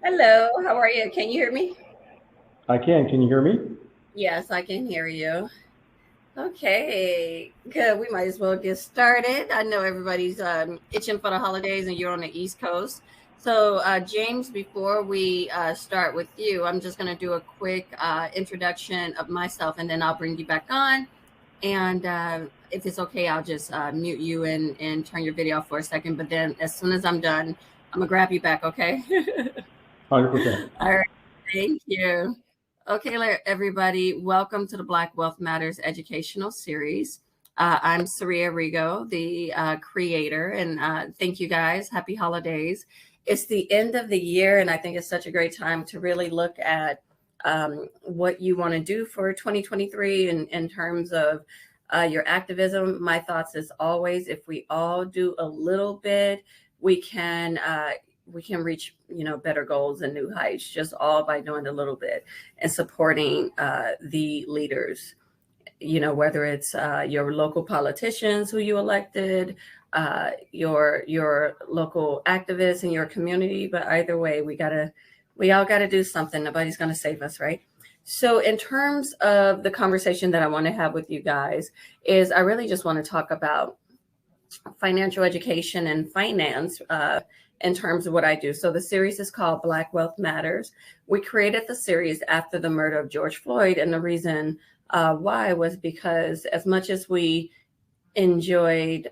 Hello, how are you? Can you hear me? I can. Can you hear me? Yes, I can hear you. Okay, good. We might as well get started. I know everybody's itching for the holidays and you're on the East Coast. So, James, before we start with you, I'm just going to do a quick introduction of myself and then I'll bring you back on. And if it's okay, I'll just mute you and turn your video off for a second. But then as soon as I'm done, I'm going to grab you back, okay? 100%. All right, thank you. Okay, everybody, welcome to the Black Wealth Matters educational series. I'm Saria Rigo, the creator, and thank you guys. Happy holidays. It's the end of the year, and I think it's such a great time to really look at what you want to do for 2023 in terms of your activism. My thoughts, as always, if we all do a little bit, we can reach better goals and new heights just all by doing a little bit and supporting the leaders, whether it's your local politicians who you elected, your local activists in your community. But either way, we all got to do something. Nobody's going to save us, right? So in terms of the conversation that I want to have with you guys is I really just want to talk about financial education and finance in terms of what I do. So the series is called Black Wealth Matters. We created the series after the murder of George Floyd, and the reason why was because as much as we enjoyed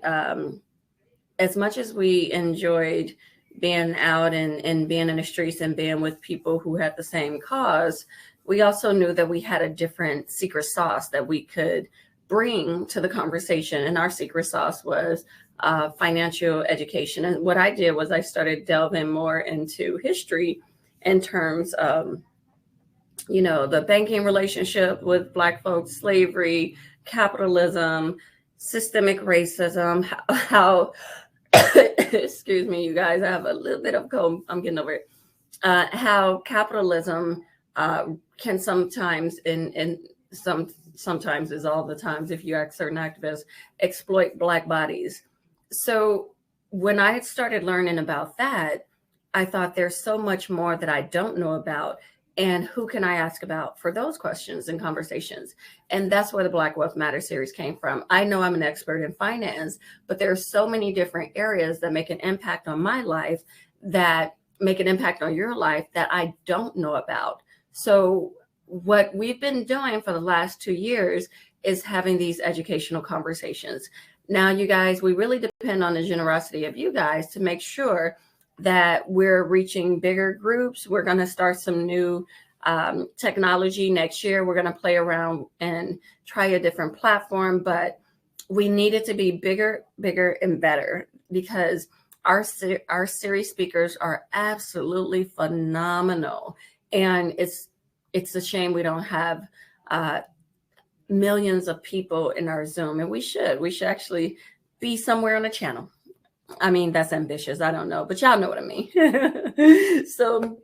being out and being in the streets and being with people who had the same cause, we also knew that we had a different secret sauce that we could bring to the conversation. And our secret sauce was financial education. And what I did was I started delving more into history in terms of, the banking relationship with Black folks, slavery, capitalism, systemic racism, how excuse me, you guys, I have a little bit of cold. I'm getting over it. How capitalism can sometimes, sometimes is all the times, if you ask certain activists, exploit Black bodies. So when I started learning about that, I thought there's so much more that I don't know about. And who can I ask about for those questions and conversations? And that's where the Black Wealth Matter series came from. I know I'm an expert in finance, but there are so many different areas that make an impact on my life, that make an impact on your life, that I don't know about. So what we've been doing for the last 2 years is having these educational conversations. Now, you guys, we really depend on the generosity of you guys to make sure that we're reaching bigger groups. We're going to start some new technology next year. We're going to play around and try a different platform, but we need it to be bigger, and better, because our series speakers are absolutely phenomenal. And it's a shame we don't have millions of people in our Zoom, and we should actually be somewhere on the channel. I mean, that's ambitious. I don't know, but y'all know what I mean. So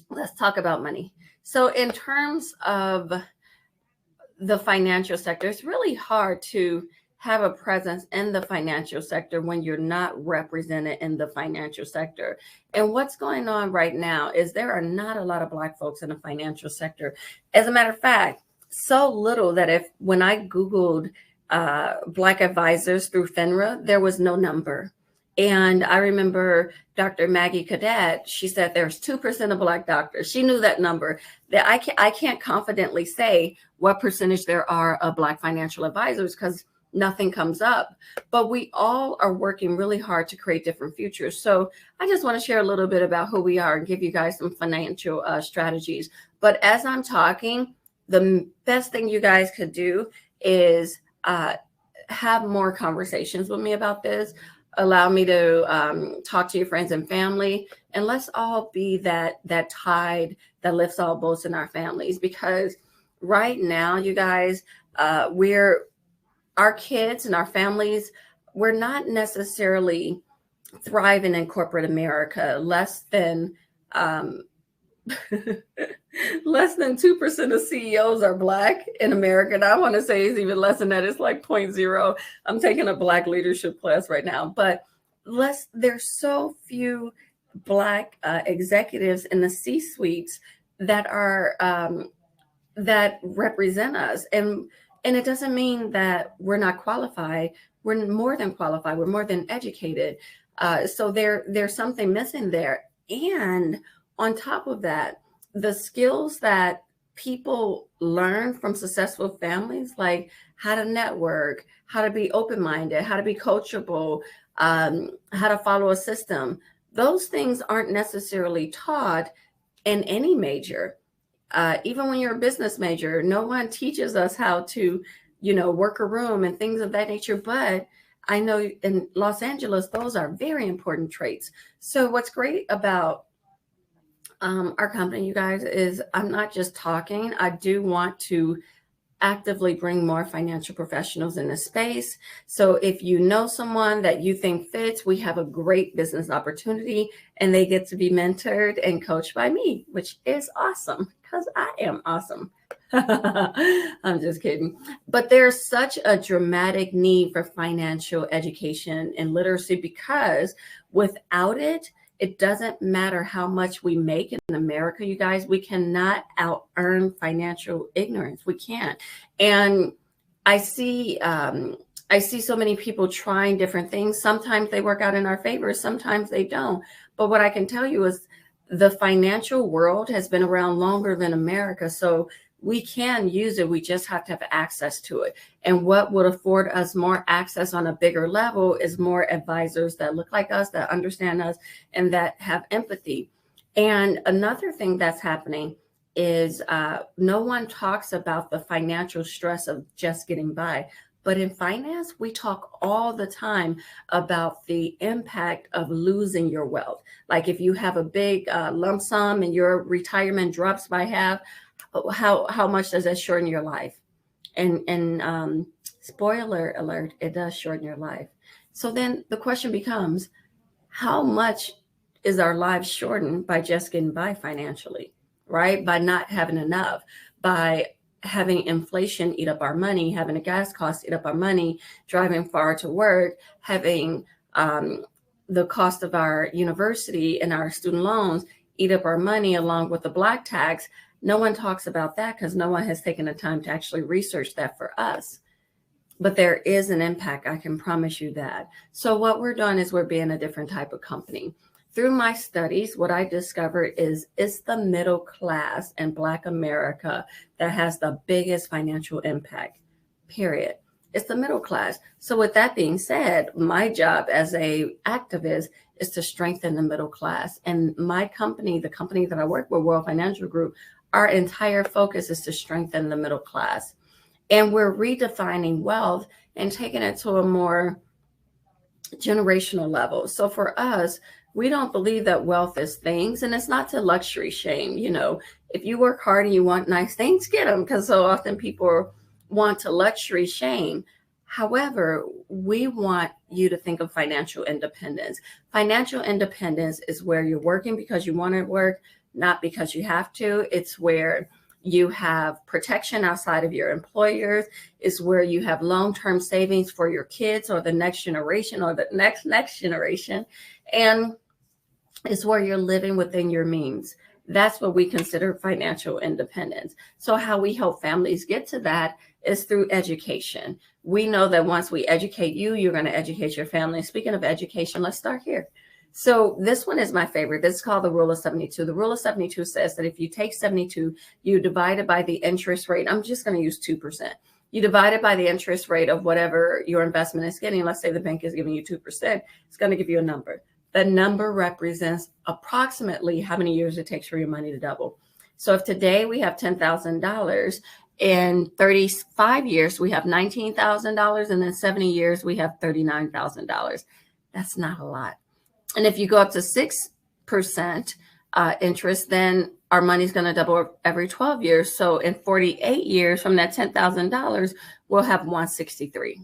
let's talk about money. So in terms of the financial sector, it's really hard to have a presence in the financial sector when you're not represented in the financial sector. And what's going on right now is there are not a lot of Black folks in the financial sector. As a matter of fact, so little that when I Googled Black advisors through FINRA, there was no number. And I remember Dr. Maggie Cadet, she said there's 2% of Black doctors. She knew that number. That I can't confidently say what percentage there are of Black financial advisors because nothing comes up. But we all are working really hard to create different futures. So I just want to share a little bit about who we are and give you guys some financial strategies. But as I'm talking, the best thing you guys could do is have more conversations with me about this. Allow me to talk to your friends and family, and let's all be that tide that lifts all boats in our families. Because right now, you guys, our kids and our families, we're not necessarily thriving in corporate America. Less than 2% of CEOs are Black in America. And I want to say it's even less than that. It's like 0.0. I'm taking a Black leadership class right now. But there's so few Black executives in the C-suites that are that represent us, and it doesn't mean that we're not qualified. We're more than qualified. We're more than educated. So there's something missing there. And on top of that, the skills that people learn from successful families, like how to network, how to be open-minded, how to be coachable, how to follow a system, those things aren't necessarily taught in any major. Even when you're a business major, no one teaches us how to, work a room and things of that nature. But I know in Los Angeles, those are very important traits. So what's great about our company, you guys, is I'm not just talking. I do want to actively bring more financial professionals in the space. So if you know someone that you think fits, we have a great business opportunity, and they get to be mentored and coached by me, which is awesome because I am awesome. I'm just kidding. But there's such a dramatic need for financial education and literacy, because without it, it doesn't matter how much we make in America, you guys, we cannot out earn financial ignorance. We can't. And I see so many people trying different things. Sometimes they work out in our favor, sometimes they don't. But what I can tell you is the financial world has been around longer than America. So we can use it. We just have to have access to it. And what would afford us more access on a bigger level is more advisors that look like us, that understand us, and that have empathy. And another thing that's happening is no one talks about the financial stress of just getting by. But in finance, we talk all the time about the impact of losing your wealth. Like if you have a big lump sum and your retirement drops by half, how much does that shorten your life? And spoiler alert, it does shorten your life. So then the question becomes, how much is our lives shortened by just getting by financially, right? By not having enough, by having inflation eat up our money, having a gas cost eat up our money, driving far to work, having the cost of our university and our student loans eat up our money, along with the black tax. No one talks about that because no one has taken the time to actually research that for us. But there is an impact, I can promise you that. So what we're doing is we're being a different type of company. Through my studies, what I discovered is it's the middle class in Black America that has the biggest financial impact, period. It's the middle class. So with that being said, my job as a activist is to strengthen the middle class. And my company, the company that I work with, World Financial Group, our entire focus is to strengthen the middle class. And we're redefining wealth and taking it to a more generational level. So for us, we don't believe that wealth is things, and it's not to luxury shame. If you work hard and you want nice things, get them, because so often people want to luxury shame. However, we want you to think of financial independence. Financial independence is where you're working because you want to work, not because you have to. It's where you have protection outside of your employers. It's where you have long-term savings for your kids or the next generation or the next generation. And it's where you're living within your means. That's what we consider financial independence. So how we help families get to that is through education. We know that once we educate you, you're going to educate your family. Speaking of education, let's start here. So this one is my favorite. This is called the Rule of 72. The Rule of 72 says that if you take 72, you divide it by the interest rate. I'm just going to use 2%. You divide it by the interest rate of whatever your investment is getting. Let's say the bank is giving you 2%. It's going to give you a number. The number represents approximately how many years it takes for your money to double. So if today we have $10,000, in 35 years, we have $19,000, and then 70 years, we have $39,000. That's not a lot. And if you go up to 6% interest, then our money's going to double every 12 years. So in 48 years from that $10,000, we'll have 163.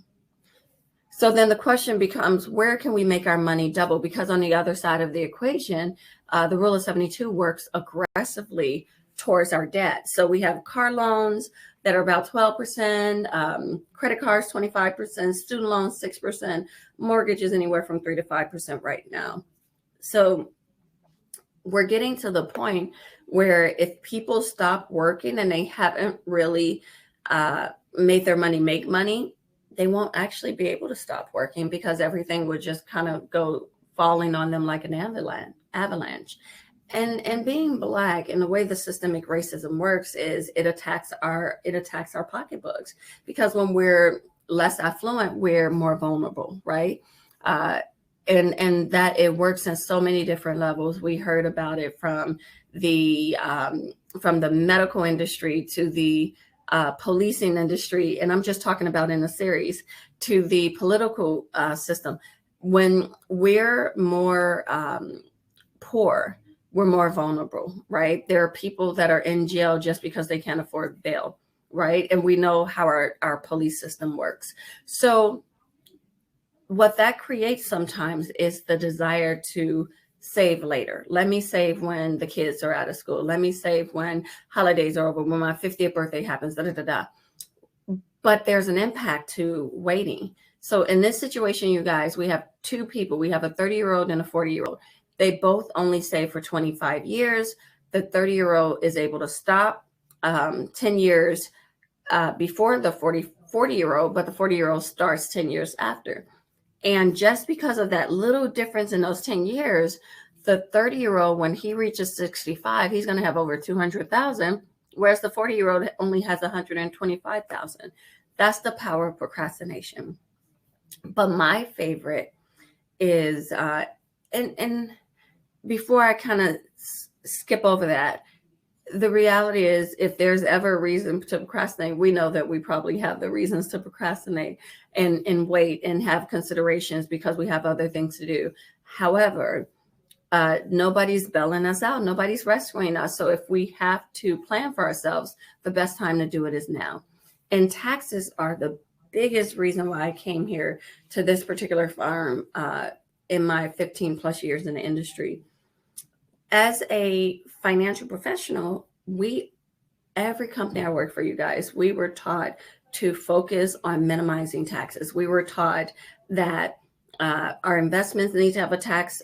So then the question becomes, where can we make our money double? Because on the other side of the equation, the Rule of 72 works aggressively towards our debt. So we have car loans that are about 12%, credit cards 25%, student loans 6%, mortgages anywhere from 3 to 5% right now. So we're getting to the point where if people stop working and they haven't really made their money make money, they won't actually be able to stop working because everything would just kind of go falling on them like an avalanche. And being Black, and the way the systemic racism works is it attacks our pocketbooks, because when we're less affluent, we're more vulnerable, right? And that it works in so many different levels. We heard about it from the medical industry to the policing industry, and I'm just talking about in a series, to the political system. When we're more poor, we're more vulnerable, right? There are people that are in jail just because they can't afford bail, right? And we know how our police system works. So what that creates sometimes is the desire to save later. Let me save when the kids are out of school. Let me save when holidays are over, when my 50th birthday happens, da, da, da, da. But there's an impact to waiting. So in this situation, you guys, we have two people. We have a 30-year-old and a 40-year-old. They both only save for 25 years. The 30-year-old is able to stop 10 years before the 40-year-old, but the 40-year-old starts 10 years after. And just because of that little difference in those 10 years, the 30-year-old, when he reaches 65, he's going to have over 200,000, whereas the 40-year-old only has 125,000. That's the power of procrastination. But my favorite is, and before I kind of skip over that, the reality is, if there's ever a reason to procrastinate, we know that we probably have the reasons to procrastinate and wait and have considerations because we have other things to do. However, nobody's bailing us out. Nobody's rescuing us. So if we have to plan for ourselves, the best time to do it is now. And taxes are the biggest reason why I came here to this particular firm in my 15 plus years in the industry. As a financial professional, every company I work for, you guys, we were taught to focus on minimizing taxes. We were taught that our investments need to have a tax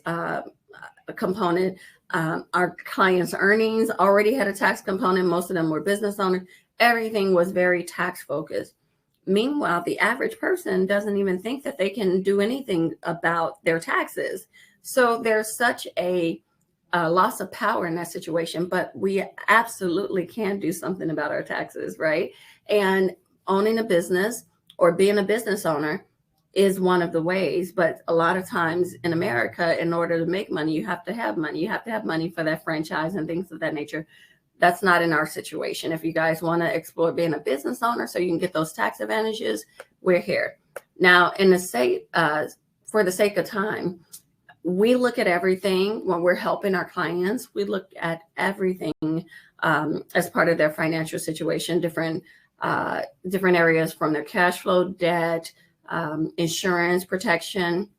component. Our clients' earnings already had a tax component. Most of them were business owners. Everything was very tax focused. Meanwhile, the average person doesn't even think that they can do anything about their taxes. So there's such a loss of power in that situation, but we absolutely can do something about our taxes, right? And owning a business or being a business owner is one of the ways. But a lot of times in America, in order to make money, you have to have money. You have to have money for that franchise and things of that nature. That's not in our situation. If you guys want to explore being a business owner so you can get those tax advantages, we're here. Now, for the sake of time, we look at everything when we're helping our clients. We look at everything as part of their financial situation, different areas, from their cash flow, debt, insurance, protection,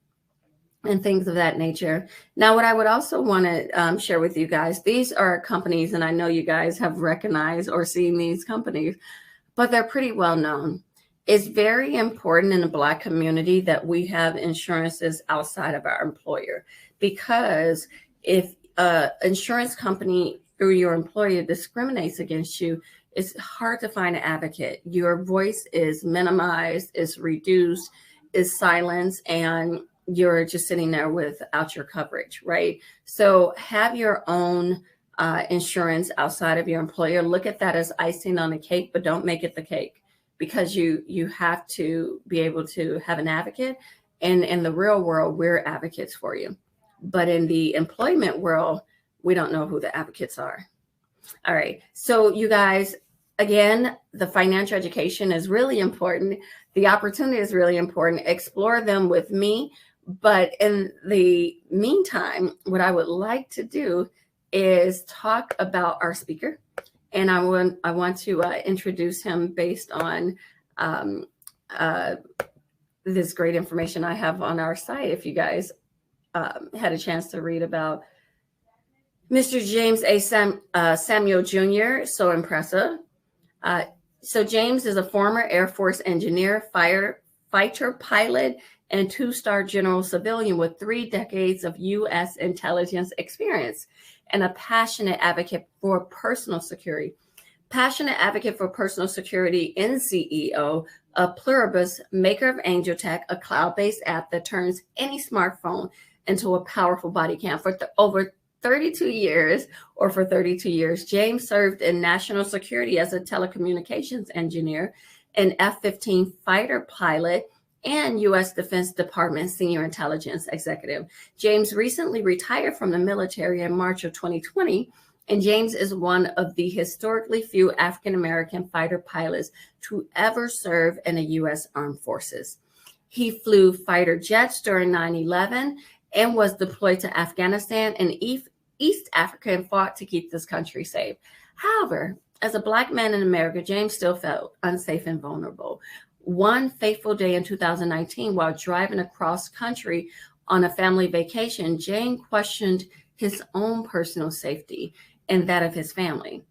and things of that nature. Now, what I would also want to share with you guys, these are companies, and I know you guys have recognized or seen these companies, but they're pretty well known. It's very important in the Black community that we have insurances outside of our employer, because if an insurance company through your employer discriminates against you, it's hard to find an advocate. Your voice is minimized, is reduced, is silenced, and you're just sitting there without your coverage, right? So have your own insurance outside of your employer. Look at that as icing on the cake, but don't make it the cake, because you have to be able to have an advocate. And in the real world, we're advocates for you. But in the employment world, we don't know who the advocates are. All right. So you guys, again, the financial education is really important. The opportunity is really important. Explore them with me. But in the meantime, what I would like to do is talk about our speaker. And I want to introduce him based on this great information I have on our site. If you guys had a chance to read about Mr. James A. Samuel Jr., so impressive. So James is a former Air Force engineer, fighter pilot, and two-star general civilian with 3 decades of U.S. intelligence experience, and a passionate advocate for personal security. Passionate advocate for personal security and CEO of Pluribus, maker of ANJEL Tech, a cloud-based app that turns any smartphone into a powerful body cam. For over 32 years, James served in national security as a telecommunications engineer, an F-15 fighter pilot, and U.S. Defense Department senior intelligence executive. James recently retired from the military in March of 2020, and James is one of the historically few African-American fighter pilots to ever serve in the U.S. Armed Forces. He flew fighter jets during 9/11 and was deployed to Afghanistan and East Africa and fought to keep this country safe. However, as a Black man in America, James still felt unsafe and vulnerable. One fateful day in 2019, while driving across country on a family vacation, James questioned his own personal safety and that of his family.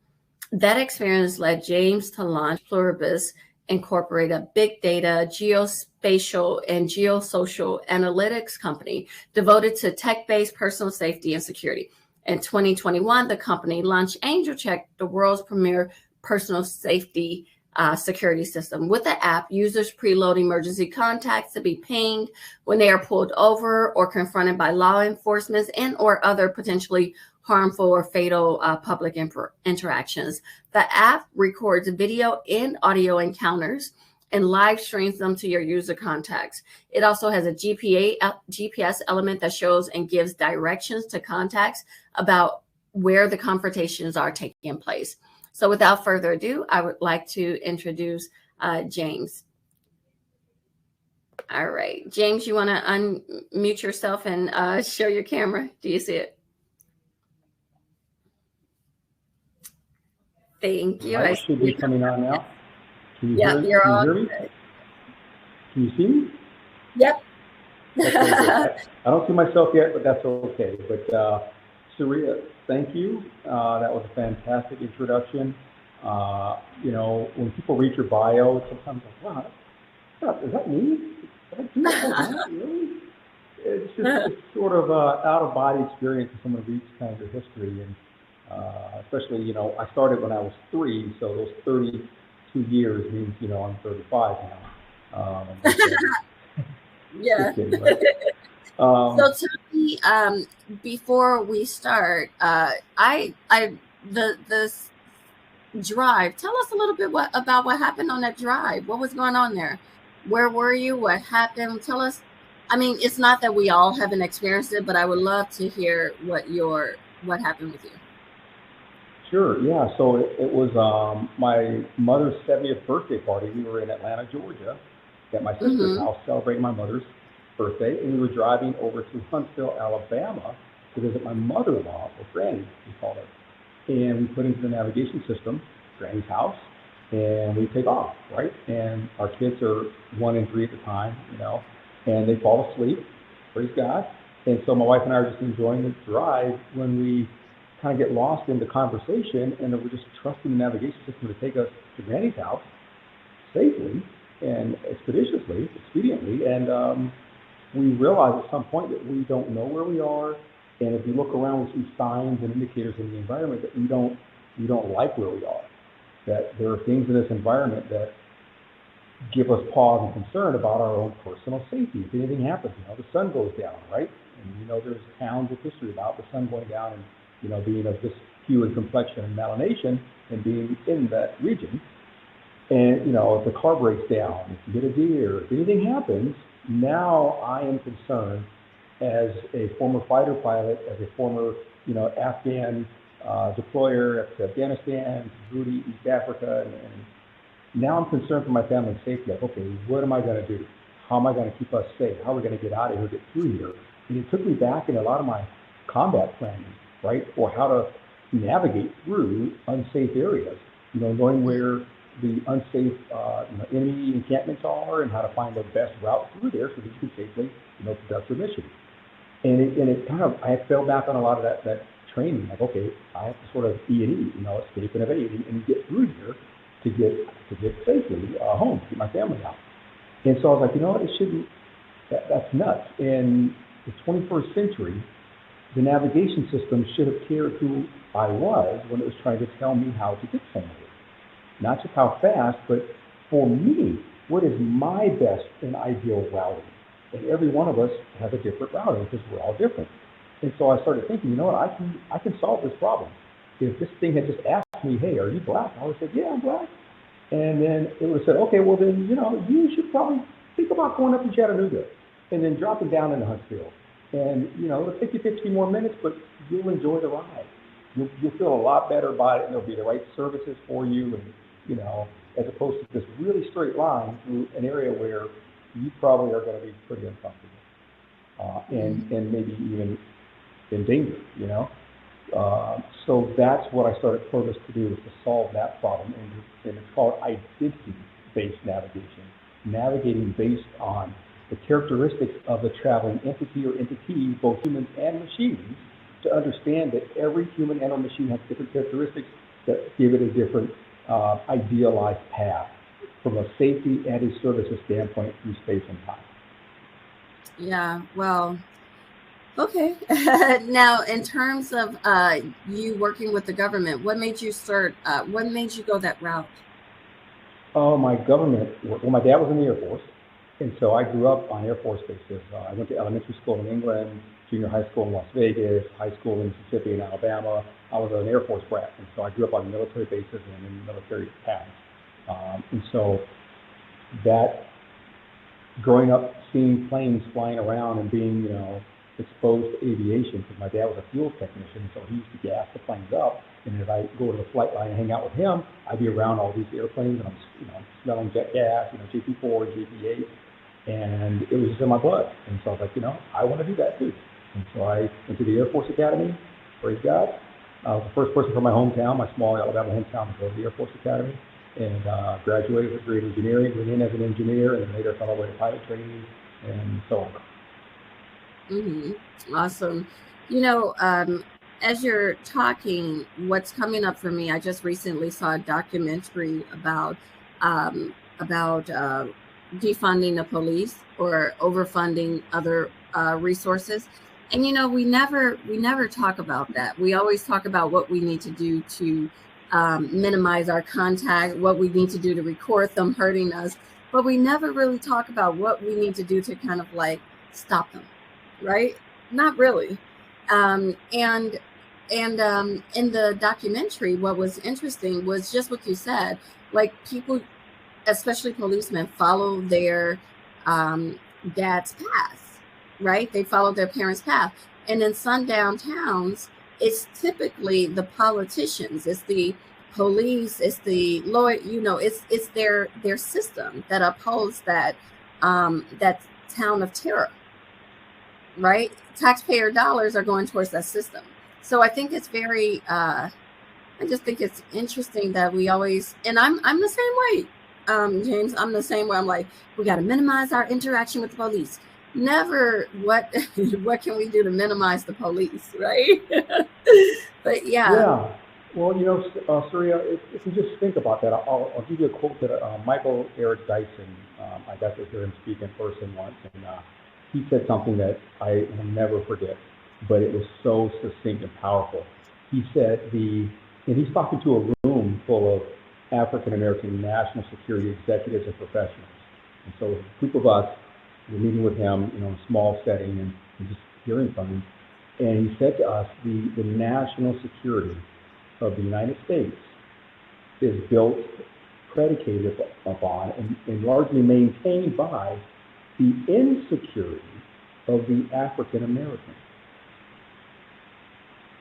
That experience led James to launch Pluribus Incorporate, a big data, geospatial, and geosocial analytics company devoted to tech-based personal safety and security. In 2021, the company launched ANJEL Tech, the world's premier personal safety security system. With the app, users preload emergency contacts to be pinged when they are pulled over or confronted by law enforcement and or other potentially harmful or fatal public interactions. The app records video and audio encounters and live streams them to your user contacts. It also has a GPS element that shows and gives directions to contacts about where the confrontations are taking place. So without further ado, I would like to introduce James. All right, James, you want to unmute yourself and show your camera? Do you see it? Thank you. I should be coming on now. Can you yep, hear, can you hear me? Can you see me? Yep. Okay, I don't see myself yet, but that's okay. But Saria, thank you. That was a fantastic introduction. You know, when people read your bio, sometimes like, wow, is that me? Did I do that? Really? It's just it's sort of out of body experience when someone reads kind of your history, and especially, you know, I started when I was 3, so those 32 years means, you know, I'm 35 now. Yeah. Kidding, right? So tell me, before we start, this drive. Tell us a little bit about what happened on that drive. What was going on there? Where were you? What happened? Tell us. I mean, it's not that we all haven't experienced it, but I would love to hear what happened with you. Sure. Yeah. So it was my mother's 70th birthday party. We were in Atlanta, Georgia, at my sister's house celebrating my mother's birthday, and we were driving over to Huntsville, Alabama, to visit my mother-in-law, or Granny, we called her. And we put into the navigation system Granny's house, and we take off, right? And our kids are 1 and 3 at the time, you know, and they fall asleep. Praise God. And so my wife and I are just enjoying the drive when we kind of get lost in the conversation, and then we're just trusting the navigation system to take us to Granny's house safely and expediently, and we realize at some point that we don't know where we are, and if you look around, we see signs and indicators in the environment that we don't like where we are, that there are things in this environment that give us pause and concern about our own personal safety. If anything happens, you know, the sun goes down, right? And you know, there's towns with history about the sun going down and, you know, being of this hue and complexion and melanation and being in that region. And, you know, if the car breaks down, if you hit a deer, if anything happens, now I am concerned as a former fighter pilot, as a former, you know, Afghan deployer to Afghanistan, Djibouti, East Africa, and now I'm concerned for my family's safety. Like, okay, what am I going to do? How am I going to keep us safe? How are we going to get out of here, get through here? And it took me back in a lot of my combat planning, right, or how to navigate through unsafe areas, you know, knowing where the unsafe enemy encampments are and how to find the best route through there so that you can safely, you know, conduct your mission. And it kind of, I fell back on a lot of that training. Like, okay, I have to sort of E&E, you know, escape and evade and get through here to get safely home, to get my family out. And so I was like, you know what, it That's nuts. In the 21st century, the navigation system should have cared who I was when it was trying to tell me how to get somewhere. Not just how fast, but for me, what is my best and ideal routing? And every one of us has a different routing because we're all different. And so I started thinking, you know what, I can solve this problem. If this thing had just asked me, hey, are you black? I would have said, yeah, I'm black. And then it would have said, okay, well then, you should probably think about going up to Chattanooga and then dropping down in Huntsville. And, it'll take you 15 more minutes, but you'll enjoy the ride. You'll feel a lot better about it, and there'll be the right services for you, and, as opposed to this really straight line through an area where you probably are going to be pretty uncomfortable and maybe even in danger, So that's what I started Pluribus to do, is to solve that problem, and it's called identity-based navigation, navigating based on the characteristics of the traveling entity or entities, both humans and machines, to understand that every human and or machine has different characteristics that give it a different idealized path from a safety and a services standpoint through space and time. Yeah, well, okay. Now, in terms of you working with the government, what made you go that route? Oh, my dad was in the Air Force. And so I grew up on Air Force bases. I went to elementary school in England, junior high school in Las Vegas, high school in Mississippi and Alabama. I was an Air Force brat. And so I grew up on military bases and in military pads. And so that, growing up seeing planes flying around and being, exposed to aviation, because my dad was a fuel technician, so he used to gas the planes up. And as I go to the flight line and hang out with him, I'd be around all these airplanes, and I'm, smelling jet gas, JP4, JP8, and it was just in my blood. And so I was like, I want to do that too. And so I went to the Air Force Academy. Praise God. I was the first person from my hometown, my small Alabama hometown, to go to the Air Force Academy, and graduated with a degree in engineering, went in as an engineer, and then later found my way to pilot training, and so on. Mm-hmm. Awesome. As you're talking, what's coming up for me, I just recently saw a documentary about defunding the police or overfunding other resources. And, we never talk about that. We always talk about what we need to do to minimize our contact, what we need to do to record them hurting us. But we never really talk about what we need to do to kind of like stop them, right? Not really. And in the documentary, what was interesting was just what you said, like people, especially policemen, follow their dad's path, right? They follow their parents' path. And in sundown towns, it's typically the politicians, it's the police, it's the lawyer, it's their system that upholds that town of terror, right? Taxpayer dollars are going towards that system. So I think it's very, I just think it's interesting that we always, and I'm the same way, James, I'm the same way. I'm like, we got to minimize our interaction with the police. Never what can we do to minimize the police, right? But yeah. Yeah. Well, Surya, if you just think about that, I'll give you a quote that Michael Eric Dyson, I got to hear him speak in person once, and he said something that I will never forget, but it was so succinct and powerful. He said and he's talking to a room full of African-American national security executives and professionals. And so a group of us were meeting with him, in a small setting and just hearing from him. And he said to us, the national security of the United States is built, predicated upon, and largely maintained by the insecurity of the African American.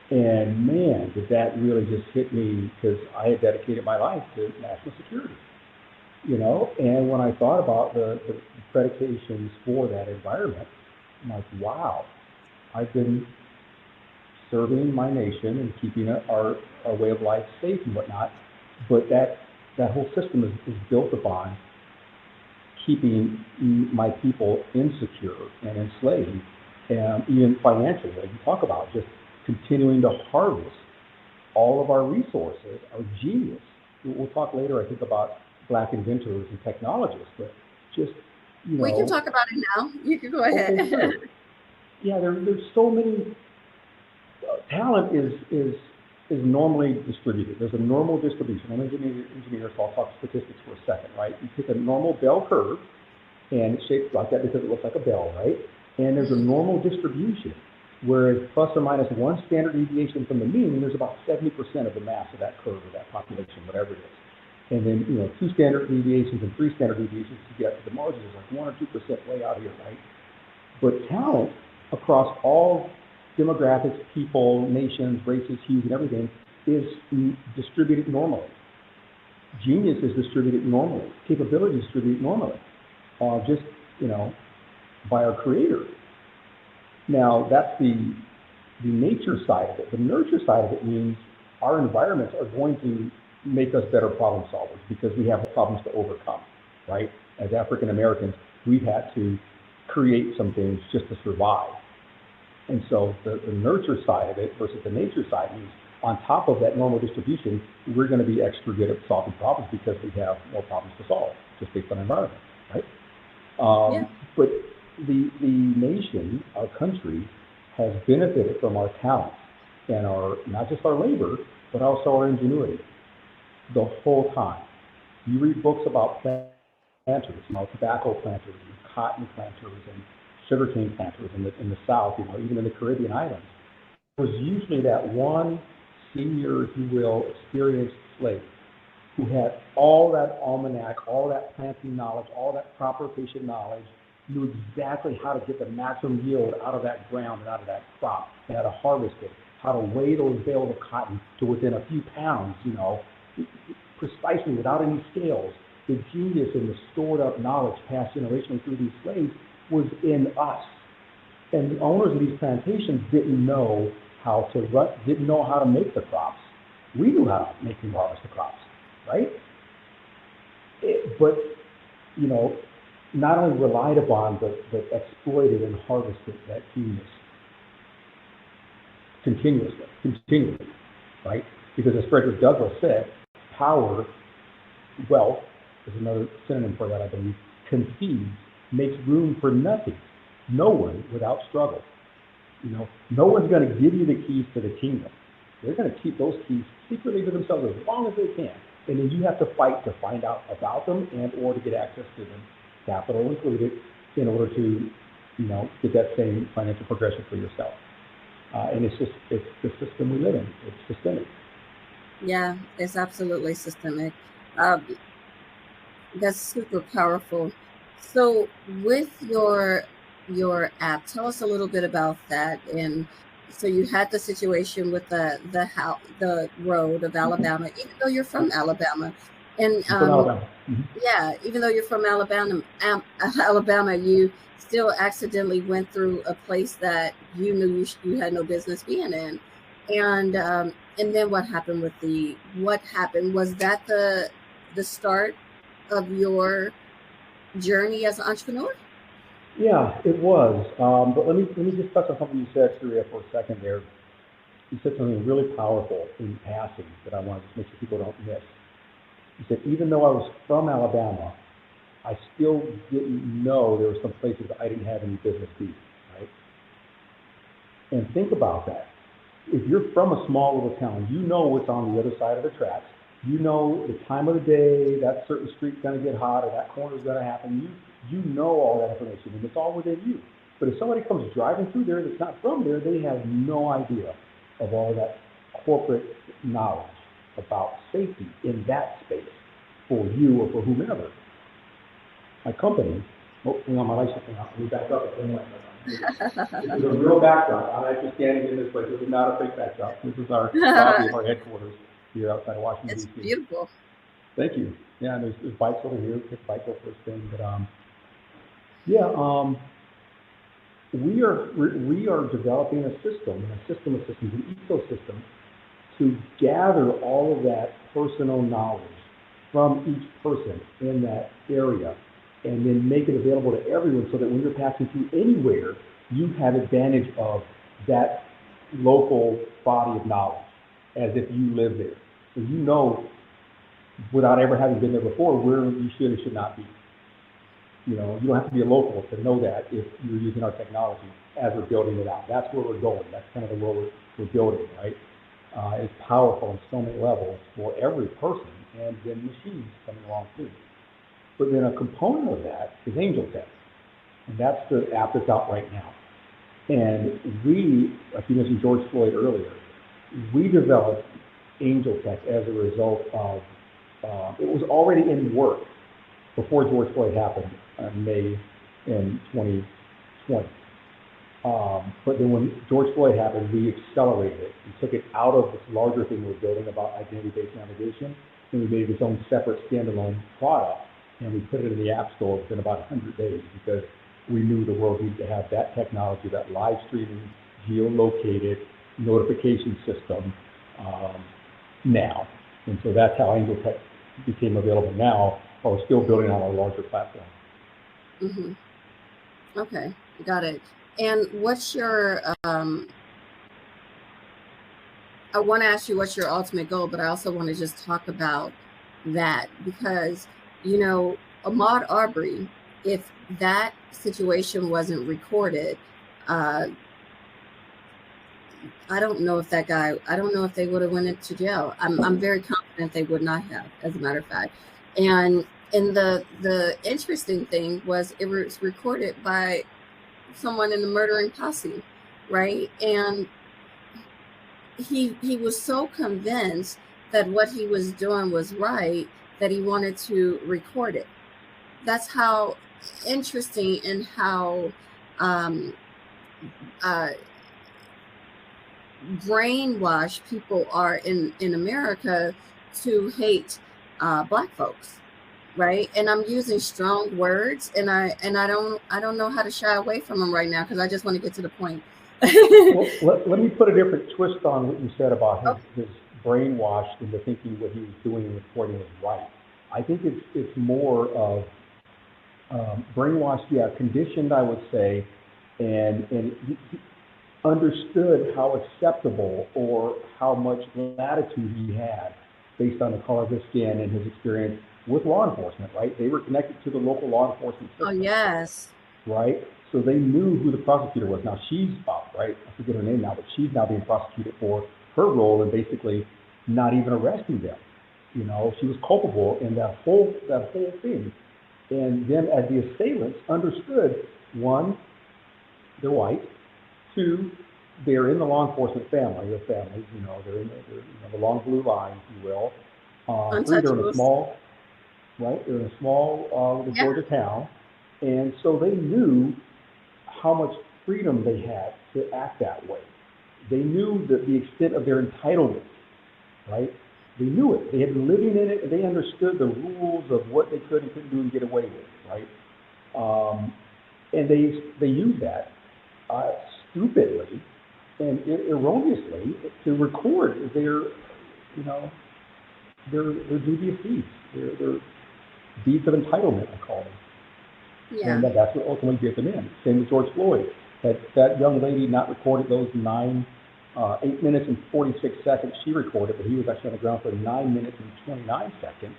And man, did that really just hit me, because I had dedicated my life to national security, and when I thought about the predications for that environment, I'm like, wow, I've been serving my nation and keeping our way of life safe and whatnot, but that whole system is built upon keeping my people insecure and enslaved, and even financially, like you talk about, just continuing to harvest all of our resources, our genius. We'll talk later, I think, about Black inventors and technologists, but just you We can know, talk about it now. You can go okay, ahead. sure. Yeah, there's so many. Talent is normally distributed. There's a normal distribution. I'm an engineer, so I'll talk statistics for a second, right? You take a normal bell curve, and it's shaped like that because it looks like a bell, right? And there's a normal distribution, whereas plus or minus one standard deviation from the mean, there's about 70% of the mass of that curve or that population, whatever it is. And then, two standard deviations and three standard deviations to get to the margins is like 1 or 2% way out here, right? But talent across all demographics, people, nations, races, hues, and everything is distributed normally. Genius is distributed normally. Capability is distributed normally. Just, by our creator. Now, that's the nature side of it. The nurture side of it means our environments are going to make us better problem solvers because we have problems to overcome, right? As African Americans, we've had to create some things just to survive. And so the nurture side of it versus the nature side means on top of that normal distribution, we're going to be extra good at solving problems because we have more problems to solve just based on environment, right? But the nation, our country, has benefited from our talents and our, not just our labor, but also our ingenuity the whole time. You read books about planters, tobacco planters and cotton planters and sugarcane planters in the South, even in the Caribbean islands. There was usually that one senior, if you will, experienced slave who had all that almanac, all that planting knowledge, all that crop rotation knowledge, knew exactly how to get the maximum yield out of that ground and out of that crop, and how to harvest it, how to weigh those bales of cotton to within a few pounds, precisely without any scales. The genius and the stored up knowledge passed generationally through these slaves was in us. And the owners of these plantations didn't know how to make the crops. We knew how to make and harvest the crops, right? But not only relied upon, but exploited and harvested that genius continually, right? Because as Frederick Douglass said, power, wealth, is another synonym for that, I believe, concedes, makes room for nothing. No one without struggle. No one's going to give you the keys to the kingdom. They're going to keep those keys secretly to themselves as long as they can. And then you have to fight to find out about them and or to get access to them, capital included, in order to, get that same financial progression for yourself. And it's the system we live in. It's systemic. Yeah, it's absolutely systemic. That's super powerful. So with your app, tell us a little bit about that. And so you had the situation with the road of Alabama, even though you're from Alabama, and From Alabama. yeah, even though you're from Alabama, you still accidentally went through a place that you knew you had no business being in, and then what happened was that the start of your journey as an entrepreneur? Yeah, it was. But let me just touch on something you said, Surya, for a second there. You said something really powerful in passing that I want to make sure people don't miss. You said, even though I was from Alabama, I still didn't know there were some places I didn't have any business being, right? And think about that. If you're from a small little town, you know what's on the other side of the tracks. You know the time of the day, that certain street's going to get hot, or that corner's going to happen. You know all that information, and it's all within you. But if somebody comes driving through there that's not from there, they have no idea of all that corporate knowledge about safety in that space for you or for whomever. My company, hang on, my lights are out. Let me back up. This is a real backdrop. I'm actually standing in this place. This is not a fake backdrop. This is our lobby of our headquarters here outside of Washington, D.C. It's beautiful. Thank you. Yeah, and there's bikes over here. Take bike go first thing. But we are developing a system of systems, an ecosystem to gather all of that personal knowledge from each person in that area and then make it available to everyone so that when you're passing through anywhere, you have advantage of that local body of knowledge as if you live there. So without ever having been there before, where you should or should not be. You know, you don't have to be a local to know that if you're using our technology as we're building it out. That's where we're going. That's kind of the world we're building, right? It's powerful on so many levels for every person, and then machines coming along too. But then a component of that is ANJEL Tech, and that's the app that's out right now. And we, like you mentioned George Floyd earlier, we developed ANJEL Tech as a result of, it was already in work before George Floyd happened in May in 2020. But then when George Floyd happened, we accelerated it. We took it out of this larger thing we're building about identity-based navigation, and we made its own separate standalone product, and we put it in the App Store within about 100 days because we knew the world needed to have that technology, that live streaming, geolocated notification system now. And so that's how ANJEL Tech became available now, while we're still building on our larger platform. Mm-hmm. Okay, got it. And what's your, I want to ask you what's your ultimate goal, but I also want to just talk about that because, you know, Ahmaud Arbery, if that situation wasn't recorded, I don't know if that guy, I don't know if they would have went into jail. I'm very confident they would not have, as a matter of fact. And the interesting thing was it was recorded by someone in the murdering posse, right? And he was so convinced that what he was doing was right that he wanted to record it. That's how interesting and how brainwashed people are in America to hate Black folks, right? And I'm using strong words, and I don't know how to shy away from them right now because I just want to get to the point. Well, let me put a different twist on what you said about his brainwashed into thinking what he was doing and reporting was right. I think it's more of brainwashed, yeah, conditioned, I would say, and he understood how acceptable or how much latitude he had based on the color of his skin and his experience with law enforcement, right? They were connected to the local law enforcement system. Oh, yes. Right? So they knew who the prosecutor was. Now she's up, right? I forget her name now, but she's now being prosecuted for her role in basically not even arresting them. You know, she was culpable in that whole thing. And then as the assailants understood, one, they're white, two, they're in the law enforcement family, their families, you know, they're in the long blue line, if you will. Three, they're in a small, right? They're in a small Georgia town. And so they knew how much freedom they had to act that way. They knew that the extent of their entitlement, right? They knew it. They had been living in it, and they understood the rules of what they could and couldn't do and get away with, right? And they used that stupidly and erroneously to record their dubious deeds, their deeds of entitlement, I call them. Yeah. And that's what ultimately get them in. Same with George Floyd. That young lady not recorded those 8 minutes and 46 seconds she recorded, but he was actually on the ground for 9 minutes and 29 seconds.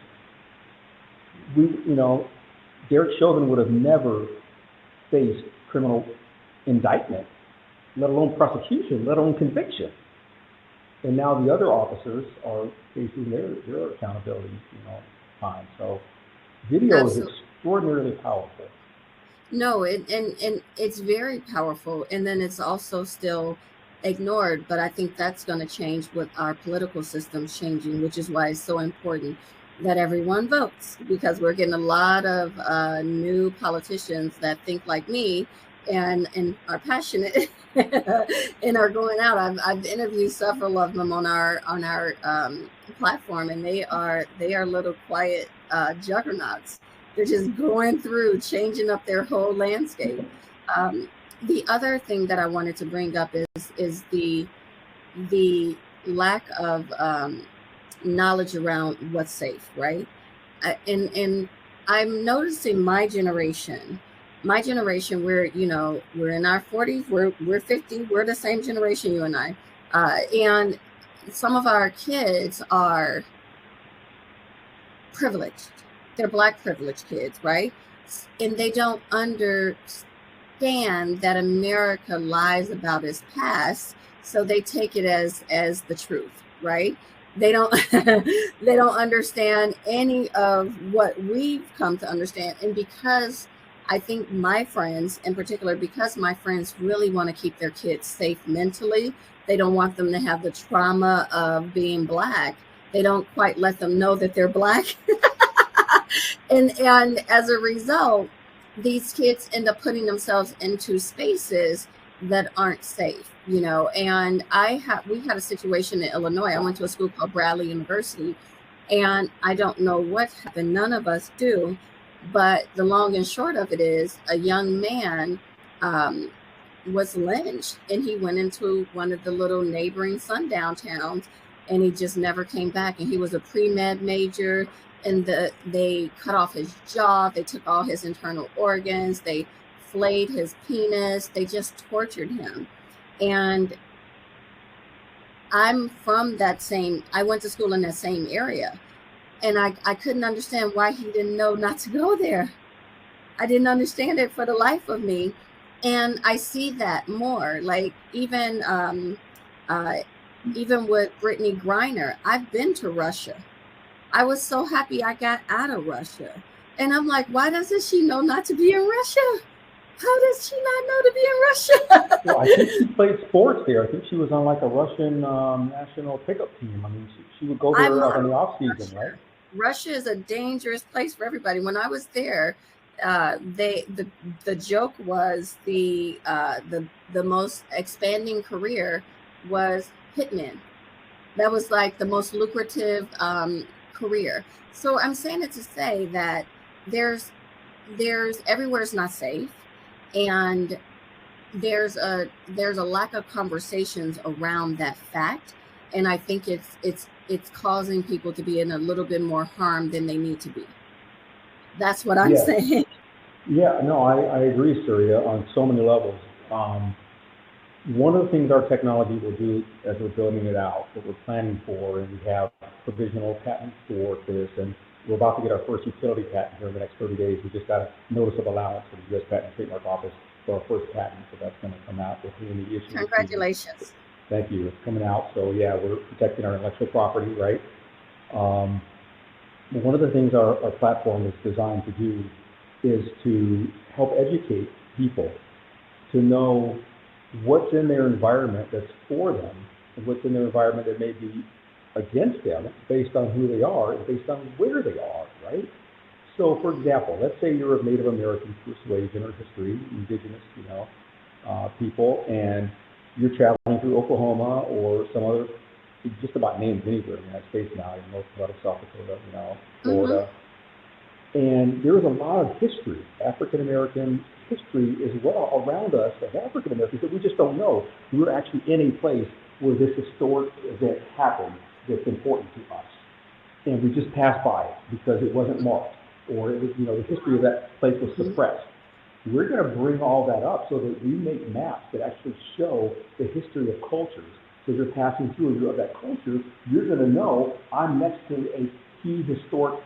Derek Chauvin would have never faced criminal indictment, let alone prosecution, let alone conviction. And now the other officers are facing their accountability, time. So video is extraordinarily powerful. No, and it's very powerful, and then it's also still ignored. But I think that's going to change with our political systems changing, which is why it's so important that everyone votes, because we're getting a lot of new politicians that think like me and are passionate and are going out. I've interviewed several of them on our platform, and they are little quiet juggernauts. They're just going through, changing up their whole landscape. The other thing that I wanted to bring up is the lack of knowledge around what's safe, right? And I'm noticing my generation, we're in our 40s, we're 50, we're the same generation, you and I, and some of our kids are privileged. They're Black privileged kids, right? and they don't understand that America lies about its past, so they take it as the truth, right? They don't they don't understand any of what we've come to understand. And because I think my friends in particular, because my friends really want to keep their kids safe mentally, they don't want them to have the trauma of being Black. They don't quite let them know that they're Black. and as a result, these kids end up putting themselves into spaces that aren't safe, and we had a situation in Illinois. I went to a school called Bradley University, and I don't know what happened. None of us do, but the long and short of it is a young man was lynched, and he went into one of the little neighboring sundown towns, and he just never came back. And he was a pre-med major, and they cut off his jaw, they took all his internal organs, they flayed his penis, they just tortured him. And I'm from I went to school in that same area, and I couldn't understand why he didn't know not to go there. I didn't understand it for the life of me. And I see that more, like even with Brittany Griner. I've been to Russia. I was so happy I got out of Russia. And I'm like, why doesn't she know not to be in Russia? How does she not know to be in Russia? Well, I think she played sports there. I think she was on like a Russian national pickup team. I mean, she would go there in the off season, right? Russia is a dangerous place for everybody. When I was there, the joke was the most expanding career was hitman. That was like the most lucrative career. So I'm saying it to say that there's everywhere is not safe, and there's a lack of conversations around that fact, and I think it's causing people to be in a little bit more harm than they need to be. That's what I'm saying. Yeah, no, I agree, Surya, on so many levels. One of the things our technology will do as we're building it out, that we're planning for, and we have provisional patents for this, and we're about to get our first utility patent here in the next 30 days. We just got a notice of allowance for the U.S. Patent and Trademark Office for our first patent, so that's going to come out within the issue. Congratulations. Thank you. It's coming out. So yeah, we're protecting our intellectual property, right? One of the things our platform is designed to do is to help educate people to know what's in their environment that's for them and what's in their environment that may be against them based on who they are and based on where they are, right? So for example, let's say you're of Native American persuasion or history, indigenous, people, and you're traveling through Oklahoma or some other, just about named anywhere in the United States now, in most of South Dakota, Florida. And there is a lot of history, African American history as well around us as African Americans that we just don't know. We're actually in a place where this historic event happened that's important to us. And we just passed by it because it wasn't marked, or it was, the history of that place was suppressed. We're going to bring all that up so that we make maps that actually show the history of cultures. So you're passing through that culture, you're going to know I'm next to a key historic,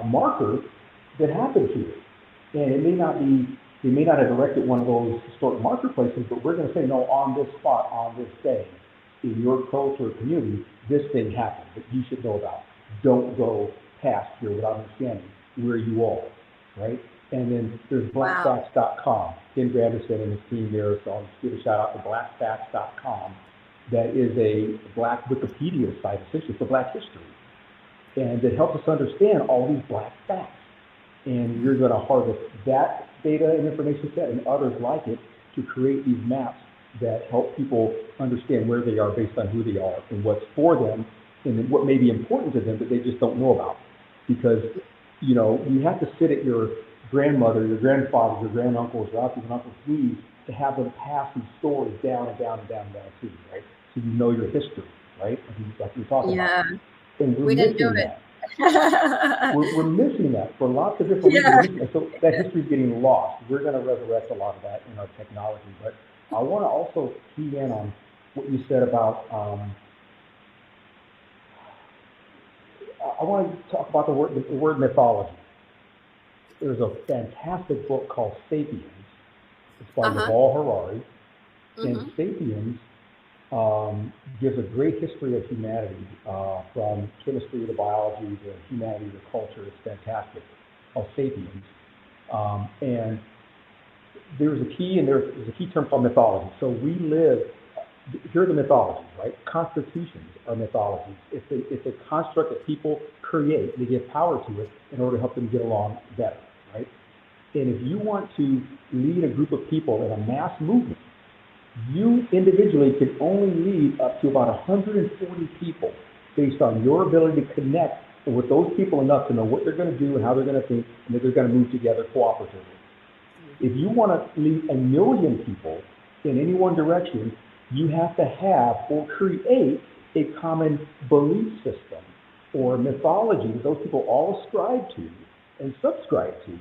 marker that happened here. And it may not be, they may not have erected one of those historic marker places, but we're going to say, no, on this spot, on this day, in your culture or community, this thing happened that you should know about. Don't go past here without understanding where you are, right? And then there's blackfacts.com. Ken Granderson and his team there, so I'll just give a shout out to blackfacts.com. That is a Black Wikipedia site, essentially, for Black history. And it helps us understand all these Black facts. And you're going to harvest that data and information set and others like it to create these maps that help people understand where they are based on who they are and what's for them and then what may be important to them that they just don't know about. Because, you have to sit at your grandmother, your grandfather, your granduncles, your aunties and uncles' knees to have them pass these stories down and down and down and down to you, right? So you know your history, right? Like you're talking about. And we didn't do it. we're missing that for lots of different reasons. So that history is getting lost. We're going to resurrect a lot of that in our technology. But I want to also key in on what you said about, I want to talk about the word mythology. there's a fantastic book called *Sapiens*. It's by Uh-huh. Yuval Harari, and Mm-hmm. *Sapiens* gives a great history of humanity, from chemistry to biology to humanity to culture. It's fantastic. Called *Sapiens*, and there's a key, and there's a key term called mythology. So we live. Here are the mythologies, right? Constitutions are mythologies. It's a construct that people create. They give power to it in order to help them get along better, right? And if you want to lead a group of people in a mass movement, you individually can only lead up to about 140 people based on your ability to connect with those people enough to know what they're going to do and how they're going to think and that they're going to move together cooperatively. If you want to lead 1,000,000 people in any one direction, you have to have or create a common belief system or mythology that those people all ascribe to and subscribe to,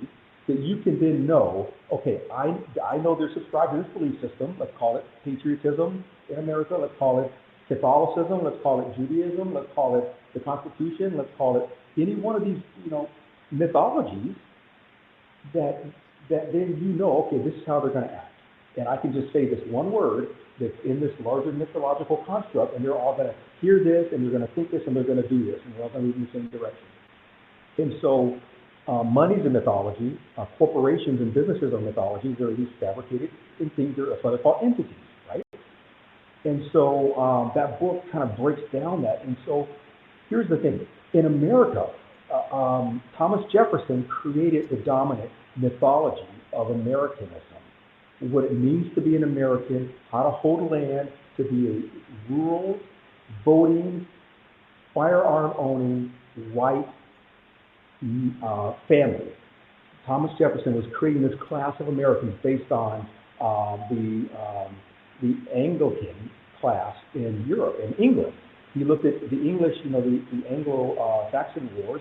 that you can then know, okay, I know they're subscribed to this belief system. Let's call it patriotism in America. Let's call it Catholicism. Let's call it Judaism. Let's call it the Constitution. Let's call it any one of these, mythologies that then okay, this is how they're going to act. And I can just say this one word that's in this larger mythological construct, and they're all going to hear this, and they're going to think this, and they're going to do this, and we're all going to move in the same direction. And so money's a mythology. Corporations and businesses are mythologies. They're at least fabricated in things that are what are called entities, right? And so that book kind of breaks down that. And so here's the thing. In America, Thomas Jefferson created the dominant mythology of Americanism. What it means to be an American, how to hold land, to be a rural, voting, firearm owning, white family. Thomas Jefferson was creating this class of Americans based on the Anglican class in Europe, in England. He looked at the English, the Anglo-Saxon wars,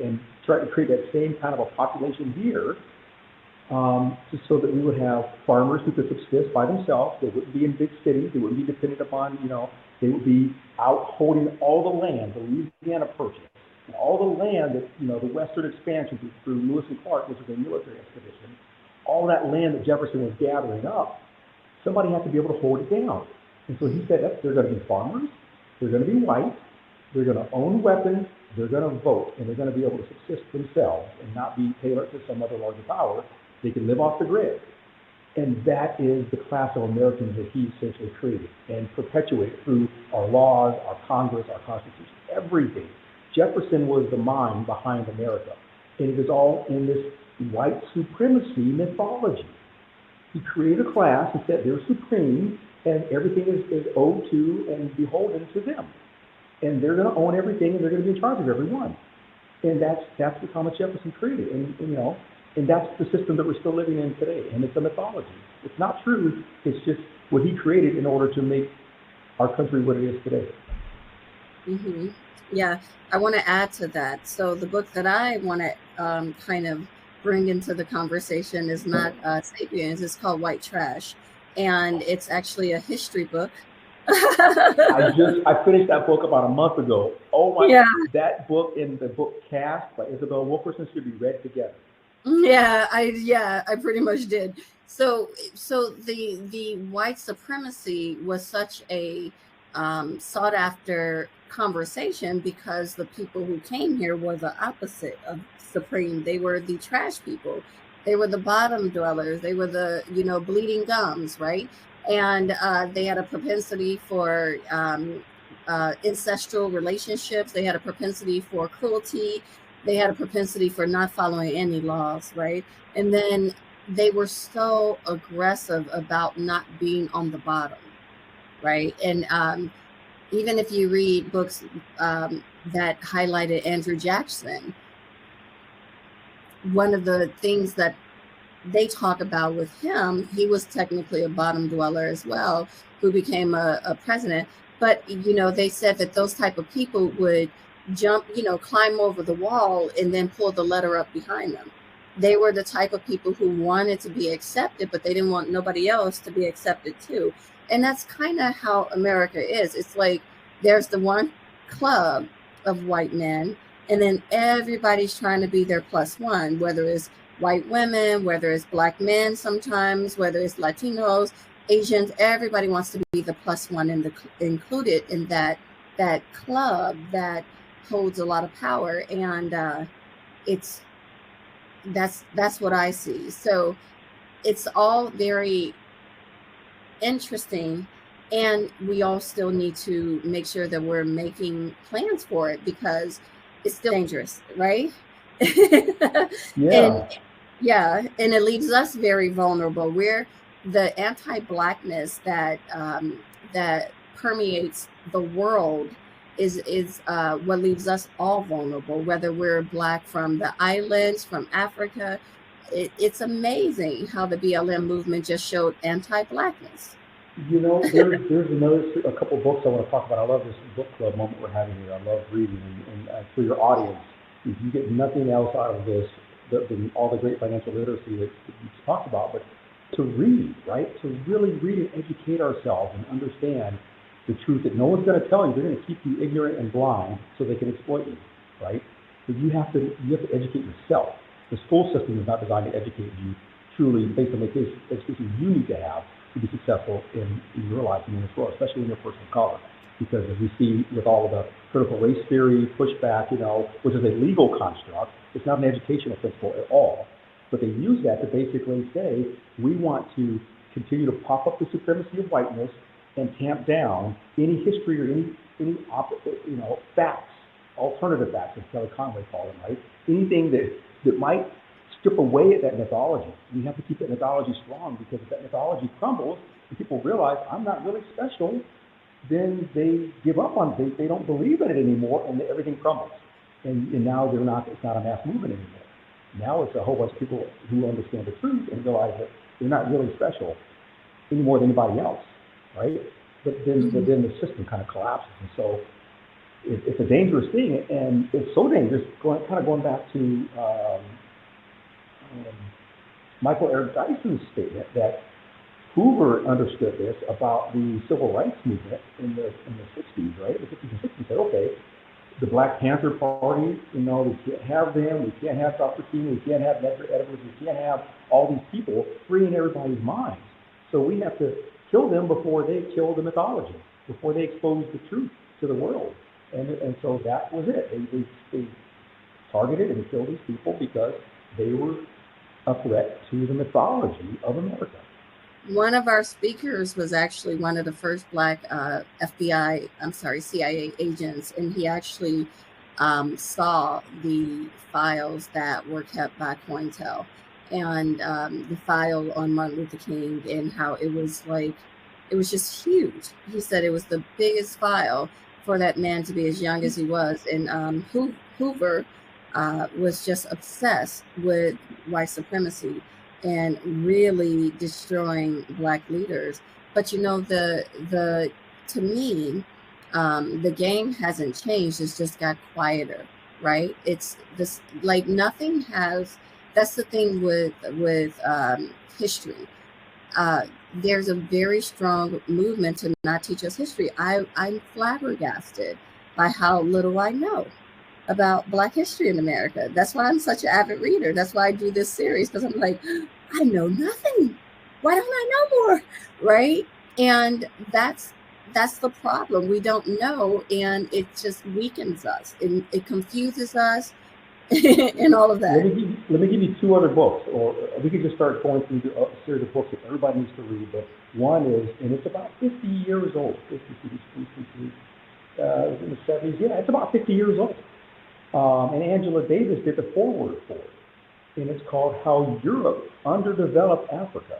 and tried to create that same kind of a population here, just so that we would have farmers who could subsist by themselves. They wouldn't be in big cities. They wouldn't be dependent upon, they would be out holding all the land, the Louisiana Purchase, and all the land that, the Western expansion through Lewis and Clark, which was a military expedition, all that land that Jefferson was gathering up, somebody had to be able to hold it down. And so he said that they're going to be farmers, they're going to be white, they're going to own weapons, they're going to vote, and they're going to be able to subsist themselves and not be tailored to some other larger power. They can live off the grid. And that is the class of Americans that he essentially created and perpetuated through our laws, our Congress, our Constitution, everything. Jefferson was the mind behind America. And it is all in this white supremacy mythology. He created a class and said they're supreme and everything is owed to and beholden to them. And they're going to own everything and they're going to be in charge of everyone. And that's what Thomas Jefferson created. And that's the system that we're still living in today. And it's a mythology. It's not true. It's just what he created in order to make our country what it is today. Mm-hmm. Yeah, I want to add to that. So the book that I want to kind of bring into the conversation is not Sapiens. It's called White Trash. And it's actually a history book. I finished that book about a month ago. Oh my! Yeah. That book and the book Cast by Isabel Wilkerson should be read together. Yeah, I pretty much did. So the white supremacy was such a sought after conversation because the people who came here were the opposite of supreme. They were the trash people. They were the bottom dwellers. They were the bleeding gums, right? And they had a propensity for ancestral relationships. They had a propensity for cruelty. They had a propensity for not following any laws, right? And then they were so aggressive about not being on the bottom, right? And even if you read books that highlighted Andrew Jackson, one of the things that they talk about with him, he was technically a bottom dweller as well, who became a president. But, they said that those type of people would jump, climb over the wall and then pull the letter up behind them. They were the type of people who wanted to be accepted, but they didn't want nobody else to be accepted too. And that's kind of how America is. It's like there's the one club of white men, and then everybody's trying to be their plus one, whether it's white women, whether it's Black men sometimes, whether it's Latinos, Asians, everybody wants to be the plus one and included in that club that holds a lot of power. And that's what I see. So it's all very interesting, and we all still need to make sure that we're making plans for it, because it's still dangerous, right? Yeah. And it leaves us very vulnerable. We're the anti-Blackness that permeates the world is what leaves us all vulnerable, whether we're Black from the islands, from Africa. It's amazing how the BLM movement just showed anti-Blackness. There's a couple books I want to talk about. I love this book club moment we're having here. I love reading, and for your audience, if you get nothing else out of this, all the great financial literacy that you talked about, but to read, right? To really read and educate ourselves and understand the truth that no one's going to tell you. They're going to keep you ignorant and blind so they can exploit you, right? But you have to educate yourself. The school system is not designed to educate you truly based on the education you need to have to be successful in your life and in this world, especially in your personal color. Because as we see with all of the critical race theory pushback, which is a legal construct, it's not an educational principle at all. But they use that to basically say, we want to continue to prop up the supremacy of whiteness and tamp down any history or any facts, alternative facts, as Kelly Conway called them, right? Anything that might strip away at that mythology. We have to keep that mythology strong, because if that mythology crumbles and people realize I'm not really special, then they give up on it. They don't believe in it anymore, and everything crumbles. And now it's not a mass movement anymore. Now it's a whole bunch of people who understand the truth and realize that they're not really special any more than anybody else, right? But then the system kind of collapses. And so it's a dangerous thing, and it's so dangerous, going back to Michael Eric Dyson's statement that Hoover understood this about the civil rights movement in the 60s, right? The 50s and 60s, said, okay, the Black Panther Party, we can't have them, we can't have Dr. King, we can't have Medgar Evers, we can't have all these people freeing everybody's minds. So we have to kill them before they kill the mythology, before they expose the truth to the world. And so that was it. They targeted and killed these people because they were a threat to the mythology of America. One of our speakers was actually one of the first Black CIA agents, and he actually saw the files that were kept by COINTEL, and the file on Martin Luther King, and how it was just huge. He said it was the biggest file for that man to be as young as he was, and Hoover was just obsessed with white supremacy and really destroying Black leaders. But to me, the game hasn't changed. It's just got quieter, right? It's this, like, nothing has. That's the thing with history. There's a very strong movement to not teach us history. I'm flabbergasted by how little I know about Black history in America. That's why I'm such an avid reader. That's why I do this series, because I'm like, I know nothing. Why don't I know more? Right? And that's the problem. We don't know, and it just weakens us, and it confuses us, and all of that. Let me give you two other books, or we could just start going through a series of books that everybody needs to read. But one is, and it's about 50 years old. 50, in the 70s. Yeah, it's about 50 years old. And Angela Davis did the foreword for it, and it's called How Europe Underdeveloped Africa.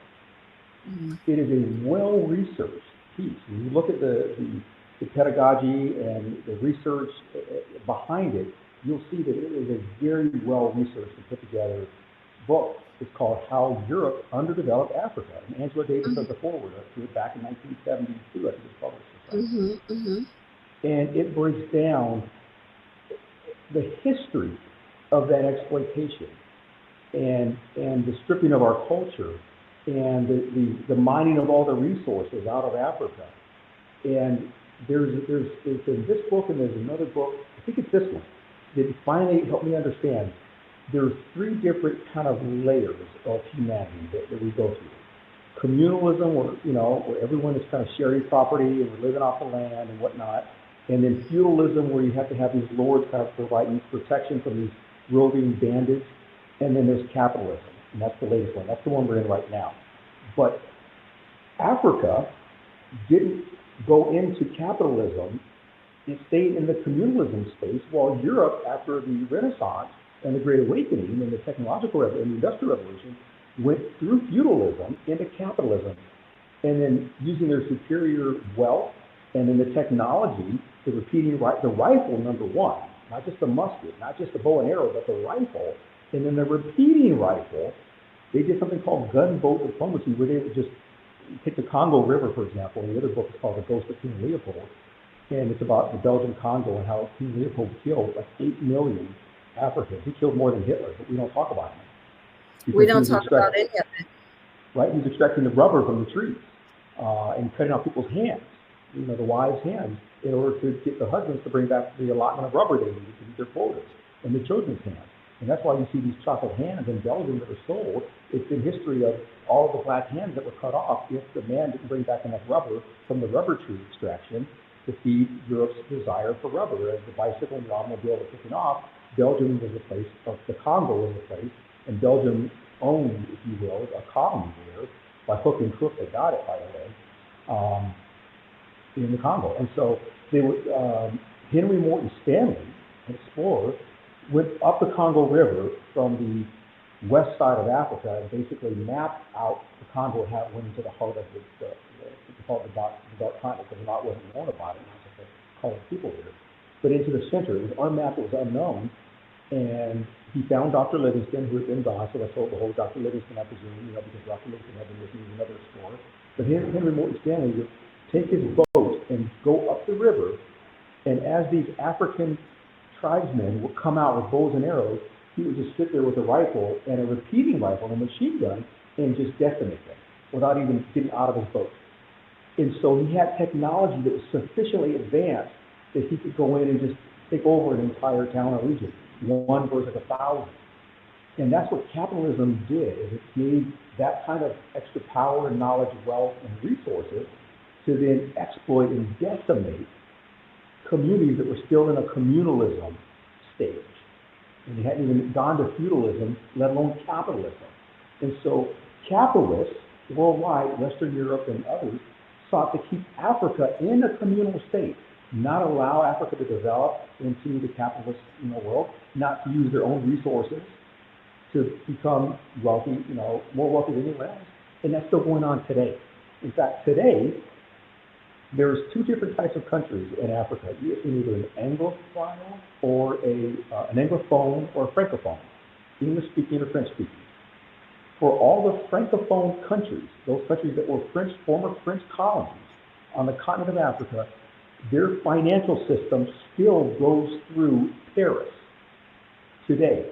Mm-hmm. It is a well-researched piece. When you look at the pedagogy and the research behind it, you'll see that it is a very well-researched and put together book. It's called How Europe Underdeveloped Africa, and Angela Davis does the foreword to it back in 1972. I think it's published. Mm-hmm. Mm-hmm. And it breaks down the history of that exploitation and the stripping of our culture and the mining of all the resources out of Africa. And there's in this book, and there's another book, I think it's this one, that finally helped me understand there's three different kind of layers of humanity that we go through. Communalism, where everyone is kind of sharing property and we're living off the land and whatnot. And then feudalism, where you have to have these lords kind of provide you protection from these roving bandits. And then there's capitalism, and that's the latest one. That's the one we're in right now. But Africa didn't go into capitalism. It stayed in the communalism space, while Europe, after the Renaissance and the Great Awakening and the technological and the Industrial Revolution, went through feudalism into capitalism. And then using their superior wealth and then the technology, the rifle, number one, not just the musket, not just the bow and arrow, but the rifle. And then the repeating rifle, they did something called gunboat diplomacy, where they would just take the Congo River, for example. And the other book is called The Ghost of King Leopold. And it's about the Belgian Congo and how King Leopold killed like 8 million Africans. He killed more than Hitler, but we don't talk about him. We don't talk about any of it. Right? He's extracting the rubber from the trees and cutting off people's hands, the wives' hands, in order to get the husbands to bring back the allotment of rubber they needed to meet their quotas, and the children's hands. And that's why you see these chocolate hands in Belgium that are sold. It's in history of all the black hands that were cut off if the man didn't bring back enough rubber from the rubber tree extraction to feed Europe's desire for rubber. As the bicycle and the automobile were kicking off, Belgium was the place, the Congo was the place, and Belgium owned, if you will, a colony there. By hook and crook, they got it, by the way, in the Congo. And so they would, Henry Morton Stanley, an explorer, went up the Congo River from the west side of Africa and basically mapped out the Congo, how it went into the heart of the dark continent, because not wasn't known about it, not just the colored people there, but into the center. It was unmapped, it was unknown, and he found Dr. Livingston, who had been gone, so I told the whole Dr. Livingston, I presume, because Dr. Livingston had been missing, another explorer. But Henry Morton Stanley would take his boat and go up the river, and as these African tribesmen would come out with bows and arrows, he would just sit there with a rifle and a repeating rifle and a machine gun and just decimate them without even getting out of his boat. And so he had technology that was sufficiently advanced that he could go in and just take over an entire town or region, one versus 1,000. And that's what capitalism did, is it gave that kind of extra power and knowledge, wealth, and resources to then exploit and decimate communities that were still in a communalism stage. And they hadn't even gone to feudalism, let alone capitalism. And so capitalists worldwide, Western Europe and others, sought to keep Africa in a communal state, not allow Africa to develop into the capitalist world, not to use their own resources to become wealthy, more wealthy than anyone else. And that's still going on today. In fact, today, there's two different types of countries in Africa. You're either an Anglophone or an Anglophone or a Francophone, English-speaking or French-speaking. For all the Francophone countries, those countries that were former French colonies on the continent of Africa, their financial system still goes through Paris today.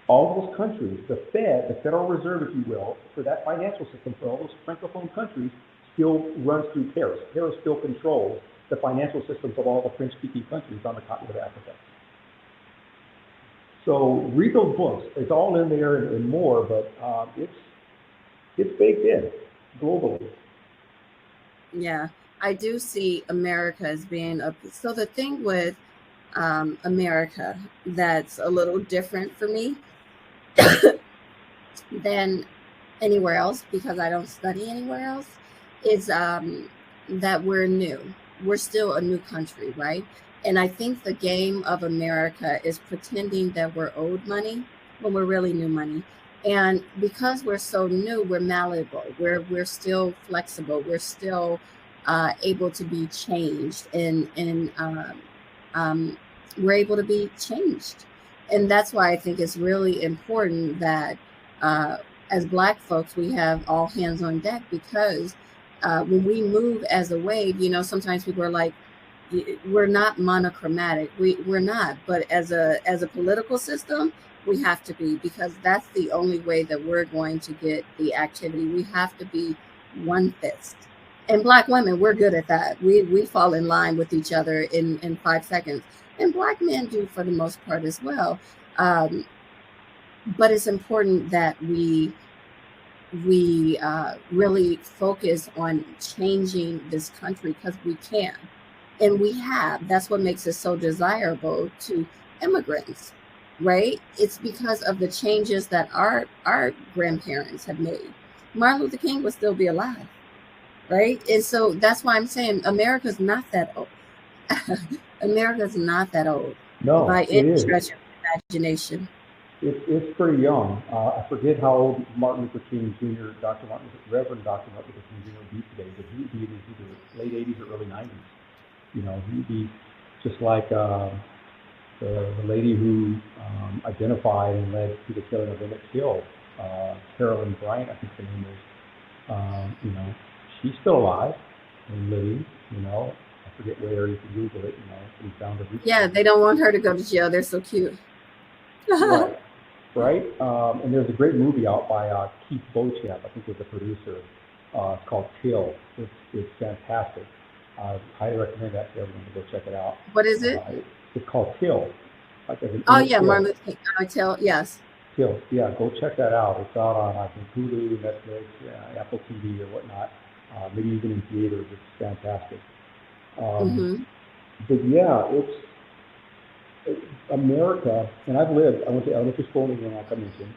All those countries, the Fed, the Federal Reserve, if you will, for that financial system, for all those Francophone countries, still runs through Paris. Paris still controls the financial systems of all the French-speaking countries on the continent of Africa. So read those books. It's all in there and more, but it's baked in globally. Yeah, I do see America as being so the thing with America that's a little different for me than anywhere else, because I don't study anywhere else, is that we're new. We're still a new country, right? And I think the game of America is pretending that we're old money when we're really new money. And because we're so new, we're malleable. We're still flexible. We're still able to be changed, and we're able to be changed. And that's why I think it's really important that as Black folks, we have all hands on deck, because when we move as a wave, sometimes people are like, we're not monochromatic. We're not, but as a political system, we have to be, because that's the only way that we're going to get the activity. We have to be one fist. And Black women, we're good at that. We fall in line with each other in 5 seconds. And Black men do for the most part as well. but it's important that we really focus on changing this country, because we can, and we have. That's what makes it so desirable to immigrants, right? It's because of the changes that our grandparents have made. Martin Luther King would still be alive, right? And so that's why I'm saying America's not that old. America's not that old No, by it any is. stretch of the imagination. It's pretty young. I forget how old Martin Luther King Jr., Dr. Martin, Reverend Dr. Martin Luther King Jr. would be today, but he'd be in his either late 80s or early 90s. You know, he'd be just like the lady who identified and led to the killing of Emmett Till, Carolyn Bryant, I think the name is. You know, she's still alive and living. You know, I forget where, you can Google it. You know, we found her. Yeah, they don't want her to go to jail. They're so cute. Right. Right? And there's a great movie out by Keith Beauchamp, I think was the producer. It's called Till. It's fantastic. I highly recommend that to everyone to go check it out. What is it? It's called Till. Like oh yeah, Martin Luther King. Till, yes. Till, yeah, go check that out. It's out on I think Hulu, Netflix, Apple TV or whatnot. Maybe even in theaters. It's fantastic. But yeah, it's America, and I went to elementary school in England, like I mentioned,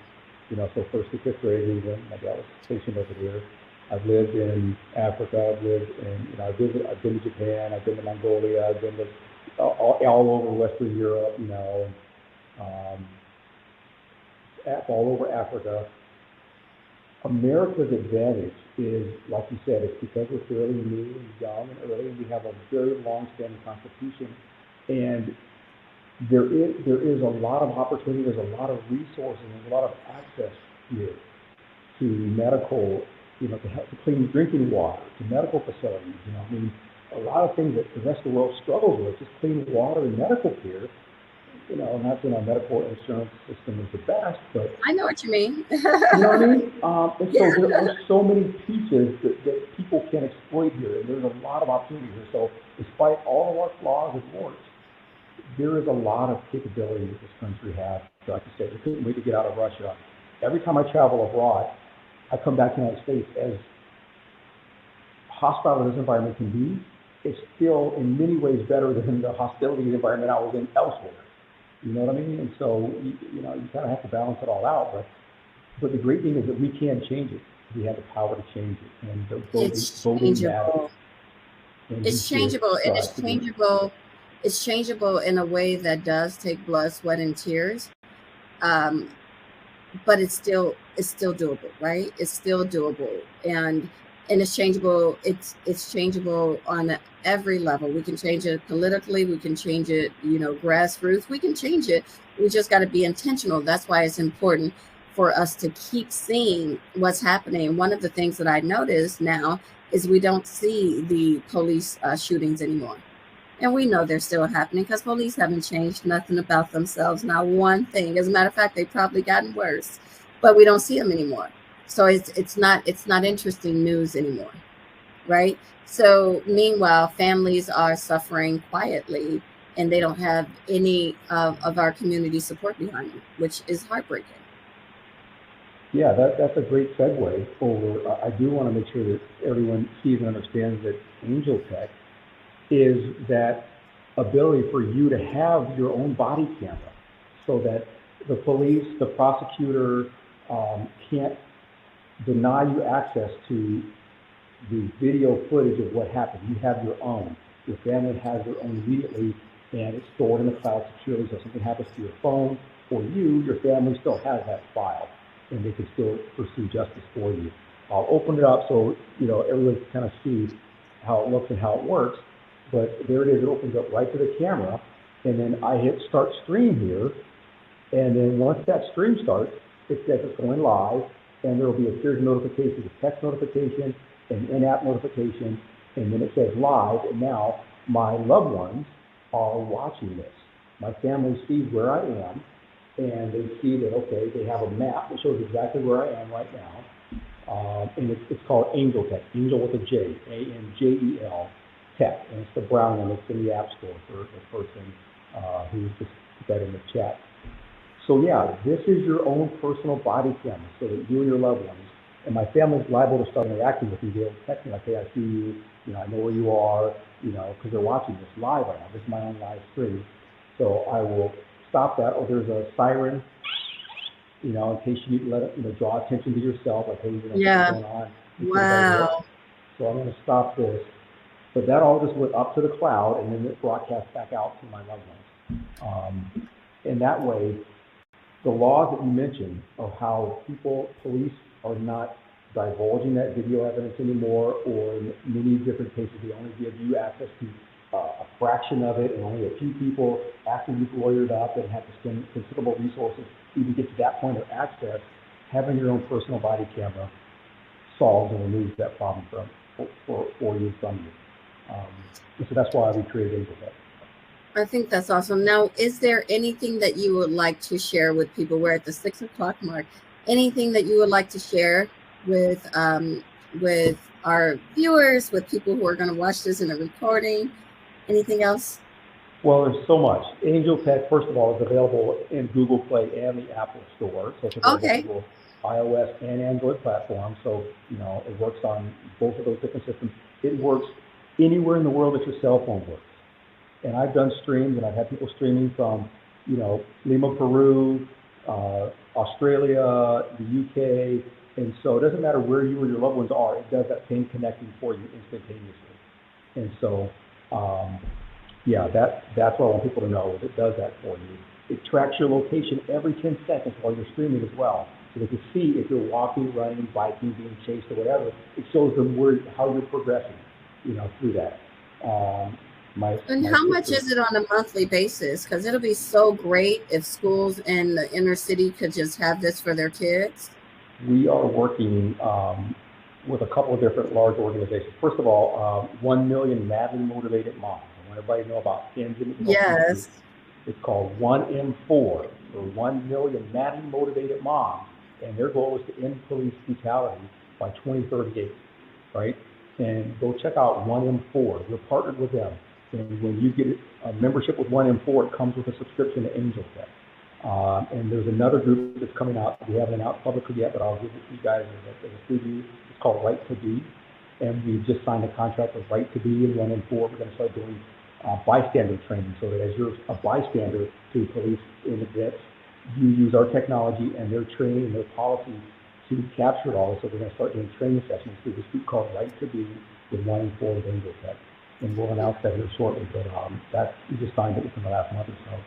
you know, so first to fifth grade in England. My dad was stationed over there. I've lived in Africa. I've lived in, you know, I've been to Japan. I've been to Mongolia. I've been to all over Western Europe, you know, all over Africa. America's advantage is, like you said, it's because we're fairly new and young and early, and we have a very long-standing constitution, and there is a lot of opportunity, there's a lot of resources, there's a lot of access here to medical, you know, to clean drinking water, to medical facilities, you know, I mean, a lot of things that the rest of the world struggles with, just clean water and medical care, you know, not that our medical insurance system is the best, but I know what you mean. you know what I mean? And so there are so many pieces that people can exploit here, and there's a lot of opportunity here. So despite all of our flaws and warts, there is a lot of capability that this country has. So like I said, we couldn't wait to get out of Russia. Every time I travel abroad, I come back to the United States, as hostile as this environment can be, it's still in many ways better than the hostility environment I was in elsewhere. You know what I mean? And so, you know, you kind of have to balance it all out. But the great thing is that we can change it. We have the power to change it. And the voting matters. It's changeable, and it's changeable. It's changeable in a way that does take blood, sweat, and tears. But it's still doable, right? It's still doable, and it's changeable. It's changeable on every level. We can change it politically. We can change it, you know, grassroots. We can change it. We just got to be intentional. That's why it's important for us to keep seeing what's happening. One of the things that I notice now is we don't see the police shootings anymore. And we know they're still happening because police haven't changed nothing about themselves, not one thing. As a matter of fact, they've probably gotten worse, but we don't see them anymore. So it's not interesting news anymore, right? So meanwhile, families are suffering quietly, and they don't have any of our community support behind them, which is heartbreaking. Yeah, that's a great segue over. I do want to make sure that everyone sees and understands that ANJEL Tech is that ability for you to have your own body camera, so that the police, the prosecutor can't deny you access to the video footage of what happened. You have your own. Your family has their own immediately, and it's stored in the cloud securely. So if something happens to your phone or you, your family still has that file, and they can still pursue justice for you. I'll open it up so you know everyone can kind of see how it looks and how it works. But there it is. It opens up right to the camera, and then I hit start stream here, and then once that stream starts, it says it's going live, and there will be a series of notifications, a text notification, an in-app notification, and then it says live, and now my loved ones are watching this. My family sees where I am, and they see that, okay, they have a map that shows exactly where I am right now, and it's called ANJEL Tech, Angel with a J, ANJEL Tech, and it's the brown one. It's in the App Store for the person who just put that in the chat. So yeah, this is your own personal body camera, so that you and your loved ones, and my family's liable to start interacting with you. They'll text me like, "Hey, I see you. I know where you are." Because they're watching this live right now. This is my own live stream. So I will stop that. Or there's a siren, in case you need to let it, draw attention to yourself, like, "Hey, Yeah. what's going on?" Wow. So I'm going to stop this. But that all just went up to the cloud, and then it broadcasts back out to my loved ones. And that way, the laws that you mentioned of how police are not divulging that video evidence anymore, or in many different cases, they only give you access to a fraction of it, and only a few people after you've lawyered up and have to spend considerable resources to even get to that point of access. Having your own personal body camera solves and removes that problem for you from you. So that's why we created ANJEL Tech. I think that's awesome. Now, is there anything that you would like to share with people? We're at the 6 o'clock mark. Anything that you would like to share with our viewers, with people who are going to watch this in a recording? Anything else? Well, there's so much. ANJEL Tech, first of all, is available in Google Play and the Apple Store. So it's available for iOS and Android platforms. So, it works on both of those different systems. It works anywhere in the world that your cell phone works. And I've done streams, and I've had people streaming from, Lima, Peru, Australia, the UK. And so it doesn't matter where you or your loved ones are, it does that same connecting for you instantaneously. And so, that's what I want people to know, is it does that for you. It tracks your location every 10 seconds while you're streaming as well. So they can see if you're walking, running, biking, being chased, or whatever. It shows them how you're progressing, through that. How much is it on a monthly basis? Because it'll be so great if schools in the inner city could just have this for their kids. We are working with a couple of different large organizations. First of all, 1 million madly motivated moms. I want everybody to know about ANJEL. Yes. It's called 1M4, or 1 million madly motivated moms. And their goal is to end police brutality by 2038, right? And go check out 1M4. We're partnered with them. And when you get a membership with 1M4, it comes with a subscription to ANJEL Tech. And there's another group that's coming out. We haven't announced publicly yet, but I'll give it to you guys as a preview. It's called Right to Be. And we've just signed a contract with Right to Be and 1M4. We're going to start doing bystander training, so that as you're a bystander to police in events, you use our technology and their training and their policy to capture it all. So we're going to start doing training sessions through this group called Right to Be with 1M4 with ANJEL Tech. And we'll announce that here shortly, but we just signed it within the last month or so.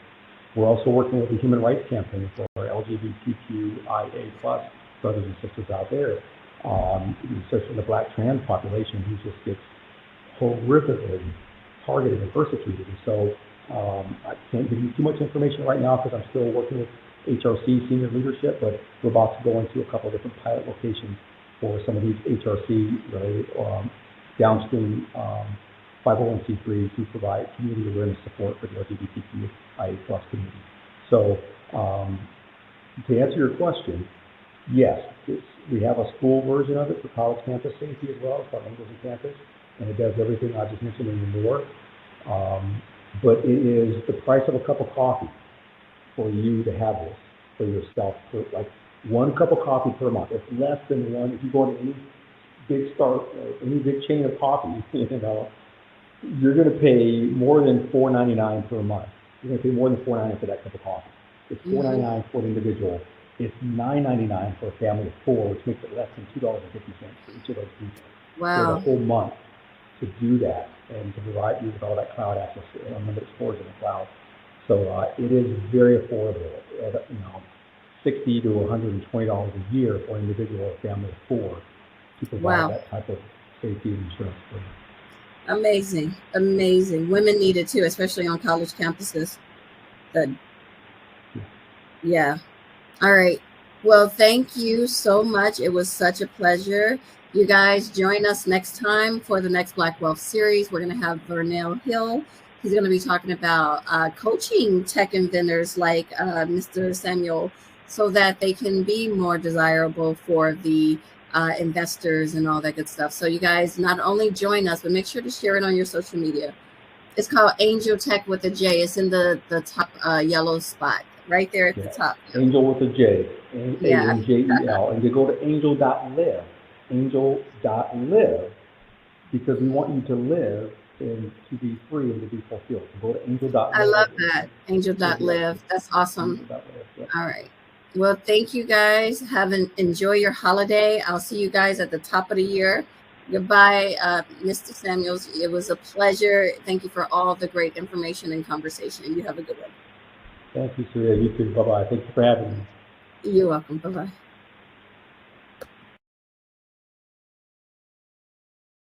We're also working with the Human Rights Campaign for LGBTQIA+ brothers and sisters out there, especially the Black trans population, who just gets horrifically targeted and persecuted. And so I can't give you too much information right now because I'm still working with HRC senior leadership, but we're about to go into a couple of different pilot locations for some of these HRC-related downstream 501c3 to provide community awareness support for the LGBTQIA+ community. So to answer your question, yes, we have a school version of it for college campus safety as well. It's called ANJEL Campus, and it does everything I just mentioned and more. But it is the price of a cup of coffee for you to have this for yourself. For like 1 cup of coffee per month. It's less than one. If you go to any big chain of coffee, you're going to pay more than $4.99 per month. You're going to pay more than $4.99 for that cup of coffee. It's $4.99 for an individual. It's $9.99 for a family of 4, which makes it less than $2.50 for each of those people. Wow. For the whole month to do that and to provide you with all that cloud access and unlimited storage in the cloud. So it is very affordable at $60 to $120 a year for an individual or a family of 4 to provide that type of safety and insurance for you. Amazing. Women need it too, especially on college campuses. Yeah. All right. Well, thank you so much. It was such a pleasure. You guys join us next time for the next Black Wealth series. We're going to have Vernell Hill. He's going to be talking about coaching tech inventors like Mr. Samuel, so that they can be more desirable for the investors and all that good stuff. So you guys not only join us, but make sure to share it on your social media. It's called ANJEL Tech with a J. It's in the top yellow spot right there at the Yeah. top. Angel with a J, Yeah. ANJEL, and you go to angel.live, angel.live, because we want you to live and to be free and to be fulfilled. So go to angel.live. I love that. Angel.live. That's awesome. Angel.live, yeah. All right. Well, thank you guys. Enjoy your holiday. I'll see you guys at the top of the year. Goodbye, Mr. Samuels. It was a pleasure. Thank you for all the great information and conversation. You have a good one. Thank you, Surya. You too. Bye-bye. Thank you for having me. You're welcome. Bye-bye.